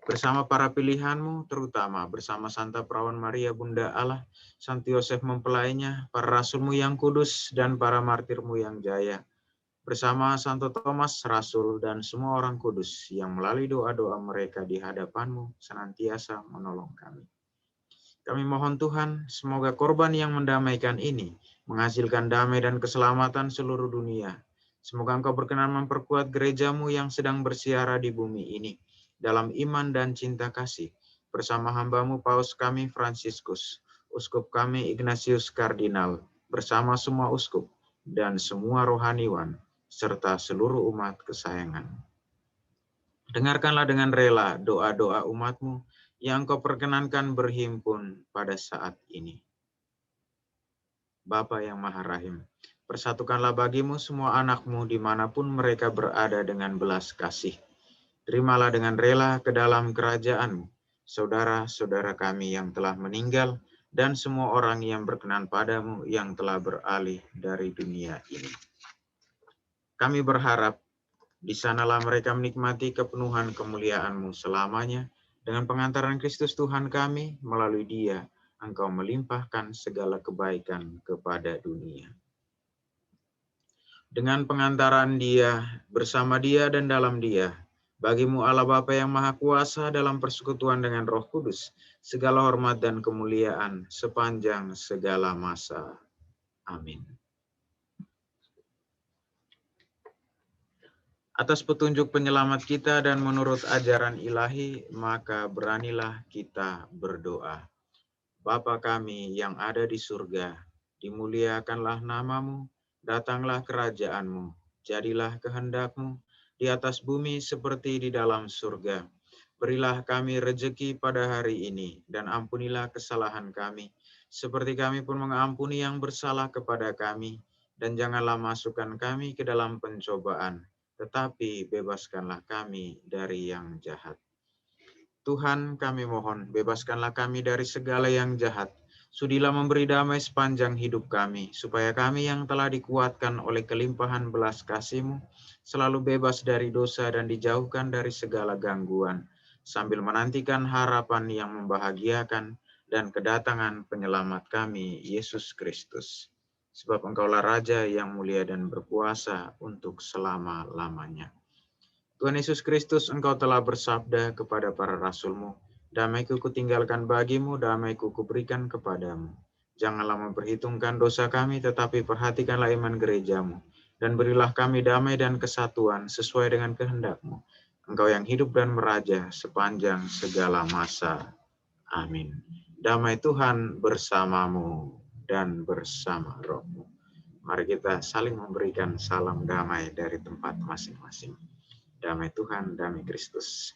bersama para pilihan-Mu, terutama bersama Santa Perawan Maria Bunda Allah, Santo Yosef mempelainya, para rasul-Mu yang kudus, dan para martir-Mu yang jaya, bersama Santo Thomas Rasul dan semua orang kudus yang melalui doa-doa mereka di hadapan-Mu senantiasa menolong kami. Kami mohon Tuhan, semoga korban yang mendamaikan ini menghasilkan damai dan keselamatan seluruh dunia. Semoga Engkau berkenan memperkuat gereja-Mu yang sedang bersiara di bumi ini, dalam iman dan cinta kasih, bersama hamba-Mu Paus kami Fransiskus, Uskup kami Ignatius Kardinal, bersama semua uskup dan semua rohaniwan, serta seluruh umat kesayangan. Dengarkanlah dengan rela doa-doa umat-Mu yang Engkau perkenankan berhimpun pada saat ini. Bapa yang Maha Rahim, persatukanlah bagimu semua anak-Mu dimanapun mereka berada dengan belas kasih. Terimalah dengan rela ke dalam kerajaan-Mu saudara-saudara kami yang telah meninggal dan semua orang yang berkenan padamu yang telah beralih dari dunia ini. Kami berharap Di sanalah mereka menikmati kepenuhan kemuliaan-Mu selamanya. Dengan pengantaran Kristus Tuhan kami, melalui Dia, Engkau melimpahkan segala kebaikan kepada dunia. Dengan pengantaran Dia, bersama Dia dan dalam Dia, bagi-Mu Allah Bapa yang Maha Kuasa dalam persekutuan dengan Roh Kudus, segala hormat dan kemuliaan sepanjang segala masa. Amin. Atas petunjuk penyelamat kita dan menurut ajaran ilahi, maka beranilah kita berdoa. Bapa kami yang ada di surga, dimuliakanlah nama-Mu, datanglah kerajaan-Mu, jadilah kehendak-Mu di atas bumi seperti di dalam surga. Berilah kami rejeki pada hari ini, dan ampunilah kesalahan kami, seperti kami pun mengampuni yang bersalah kepada kami, dan janganlah masukkan kami ke dalam pencobaan, tetapi bebaskanlah kami dari yang jahat. Tuhan, kami mohon, bebaskanlah kami dari segala yang jahat. Sudilah memberi damai sepanjang hidup kami, supaya kami yang telah dikuatkan oleh kelimpahan belas kasih-Mu, selalu bebas dari dosa dan dijauhkan dari segala gangguan, sambil menantikan harapan yang membahagiakan dan kedatangan penyelamat kami, Yesus Kristus. Sebab Engkaulah Raja yang mulia dan berkuasa untuk selama-lamanya. Tuhan Yesus Kristus, Engkau telah bersabda kepada para rasul-Mu, damai-Ku kutinggalkan bagi-Mu, damai-Ku kuberikan kepadamu. Janganlah memperhitungkan dosa kami, tetapi perhatikanlah iman gereja-Mu, dan berilah kami damai dan kesatuan sesuai dengan kehendak-Mu. Engkau yang hidup dan meraja sepanjang segala masa. Amin. Damai Tuhan bersamamu dan bersama rohmu. Mari kita saling memberikan salam damai dari tempat masing-masing. Damai Tuhan, damai Kristus.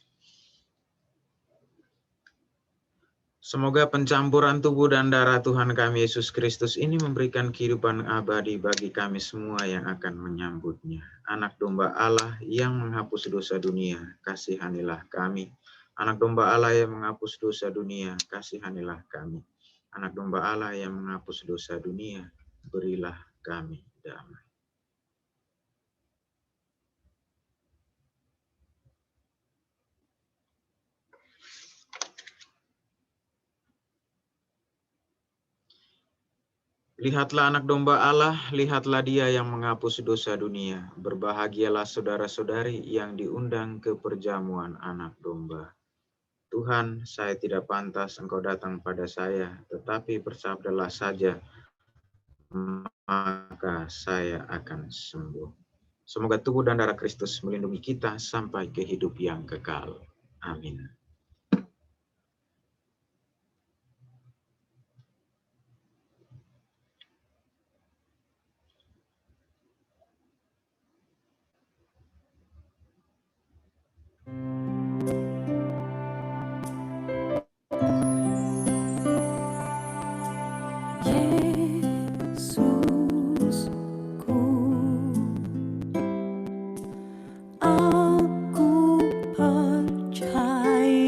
Semoga pencampuran tubuh dan darah Tuhan kami Yesus Kristus ini memberikan kehidupan abadi bagi kami semua yang akan menyambutnya. Anak domba Allah yang menghapus dosa dunia, kasihanilah kami. Anak domba Allah yang menghapus dosa dunia, kasihanilah kami. Anak domba Allah yang menghapus dosa dunia, berilah kami damai. Lihatlah anak domba Allah, lihatlah Dia yang menghapus dosa dunia. Berbahagialah saudara-saudari yang diundang ke perjamuan anak domba. Tuhan, saya tidak pantas Engkau datang pada saya, tetapi bersabdalah saja, maka saya akan sembuh. Semoga tubuh dan darah Kristus melindungi kita sampai ke hidup yang kekal. Amin. Aku percaya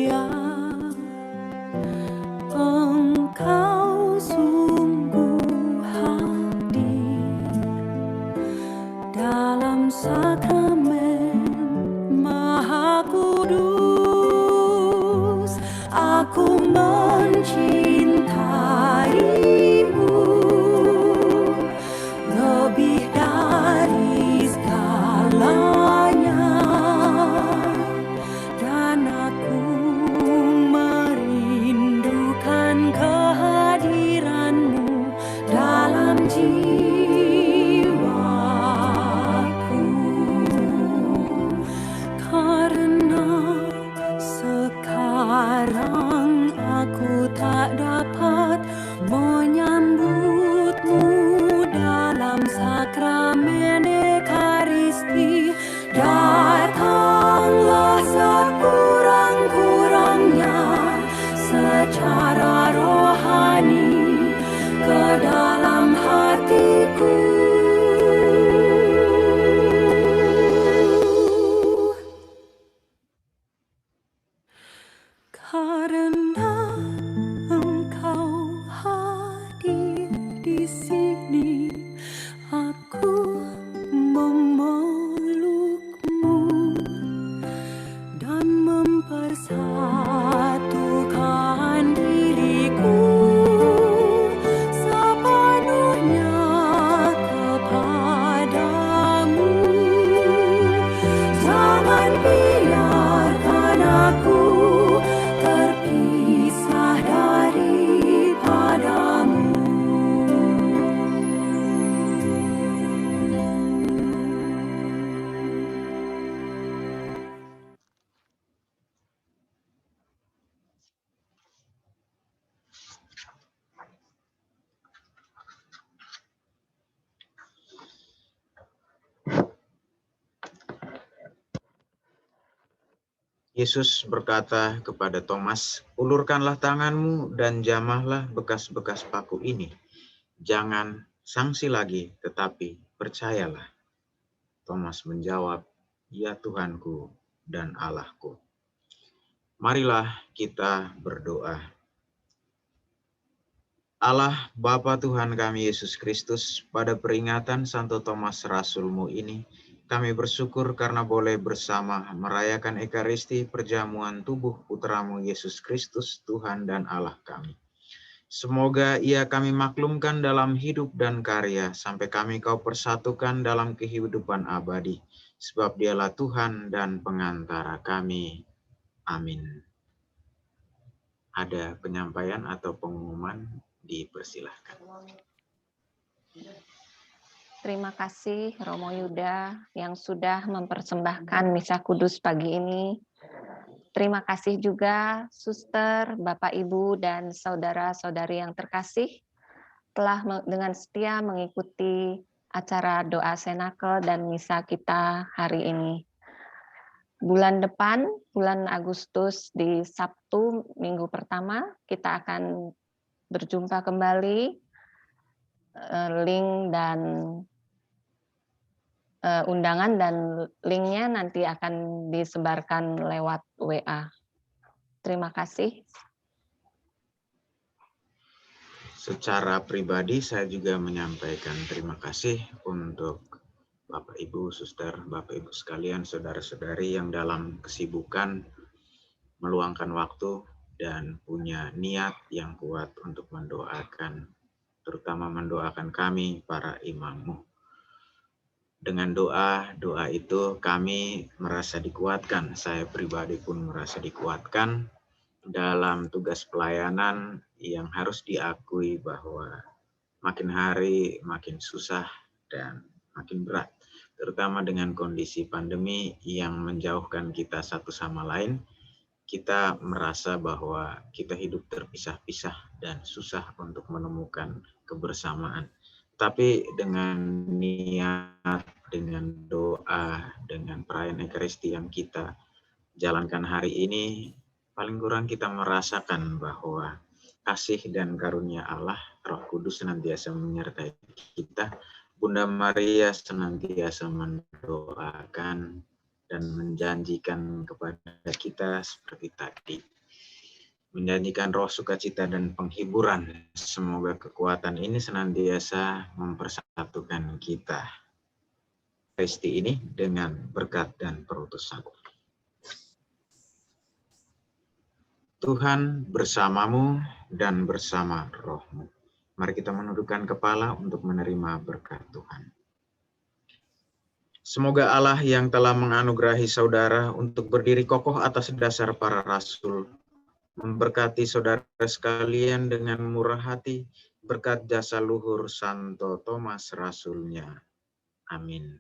Yesus berkata kepada Thomas, "Ulurkanlah tanganmu dan jamahlah bekas-bekas paku ini. Jangan sangsi lagi, tetapi percayalah." Thomas menjawab, "Ya Tuhanku dan Allahku." Marilah kita berdoa. Allah Bapa Tuhan kami Yesus Kristus, pada peringatan Santo Thomas Rasul-Mu ini, kami bersyukur karena boleh bersama merayakan Ekaristi perjamuan tubuh Putra-Mu Yesus Kristus, Tuhan dan Allah kami. Semoga Ia kami maklumkan dalam hidup dan karya, sampai kami Kau persatukan dalam kehidupan abadi, sebab Dialah Tuhan dan pengantara kami. Amin. Ada penyampaian atau pengumuman? Dipersilahkan. Terima kasih Romo Yuda yang sudah mempersembahkan misa kudus pagi ini. Terima kasih juga Suster, Bapak Ibu, dan saudara-saudari yang terkasih telah dengan setia mengikuti acara doa senakel dan misa kita hari ini. Bulan depan, bulan Agustus di Sabtu minggu pertama, kita akan berjumpa kembali. Link dan undangan dan linknya nanti akan disebarkan lewat WA. Terima kasih. Secara pribadi saya juga menyampaikan terima kasih untuk Bapak Ibu, Suster, Bapak Ibu sekalian, saudara-saudari yang dalam kesibukan meluangkan waktu dan punya niat yang kuat untuk mendoakan, terutama mendoakan kami para imam-Mu. Dengan doa itu kami merasa dikuatkan, saya pribadi pun merasa dikuatkan dalam tugas pelayanan yang harus diakui bahwa makin hari makin susah dan makin berat, terutama dengan kondisi pandemi yang menjauhkan kita satu sama lain. Kita merasa bahwa kita hidup terpisah-pisah dan susah untuk menemukan kebersamaan. Tapi dengan niat, dengan doa, dengan perayaan Ekaristi yang kita jalankan hari ini, paling kurang kita merasakan bahwa kasih dan karunia Allah, Roh Kudus senantiasa menyertai kita. Bunda Maria senantiasa mendoakan dan menjanjikan kepada kita seperti tadi. Menjanjikan roh sukacita dan penghiburan. Semoga kekuatan ini senantiasa mempersatukan kita. Ekaristi ini dengan berkat dan perutusan. Tuhan bersamamu dan bersama rohmu. Mari kita menundukkan kepala untuk menerima berkat Tuhan. Semoga Allah yang telah menganugerahi saudara untuk berdiri kokoh atas dasar para rasul, memberkati saudara sekalian dengan murah hati, berkat jasa luhur Santo Thomas Rasulnya. Amin.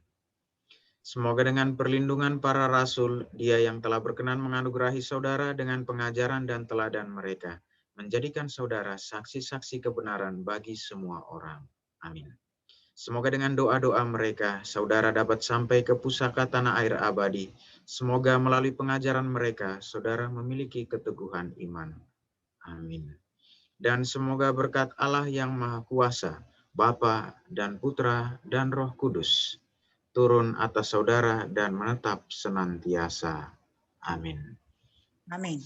Semoga dengan perlindungan para rasul, Dia yang telah berkenan menganugerahi saudara dengan pengajaran dan teladan mereka, menjadikan saudara saksi-saksi kebenaran bagi semua orang. Amin. Semoga dengan doa-doa mereka, saudara dapat sampai ke pusaka tanah air abadi. Semoga melalui pengajaran mereka, saudara memiliki keteguhan iman. Amin. Dan semoga berkat Allah yang Maha Kuasa, Bapa dan Putra dan Roh Kudus, turun atas saudara dan menetap senantiasa. Amin. Amin.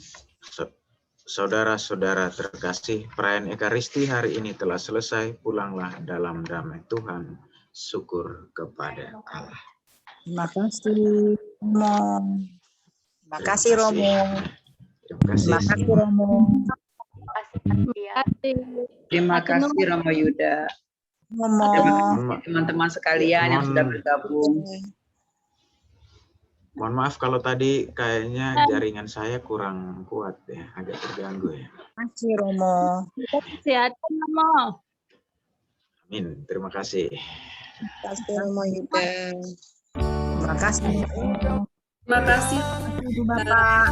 Saudara-saudara terkasih, perayaan Ekaristi hari ini telah selesai. Pulanglah dalam damai Tuhan. Syukur kepada Allah. Terima kasih, Romo. Terima kasih, Romo. Terima kasih, Romo. Terima kasih Romo Yuda. Teman-teman sekalian yang sudah bergabung. Mohon maaf kalau tadi kayaknya jaringan saya kurang kuat ya, agak terganggu ya. Terima kasih, Romo. Kesehatan, Romo. Amin, terima kasih. Terima kasih, Romo Yuda. Terima kasih. Terima kasih, Ibu Bapak.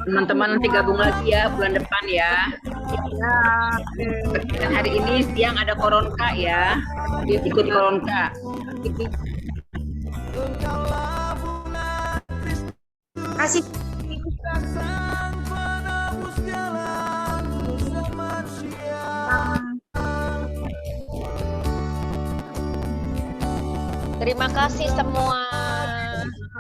Teman-teman nanti gabung lagi ya bulan depan ya. Dan hari ini siang ada koronka ya. Ikut koronka. Terima kasih. Terima kasih semua.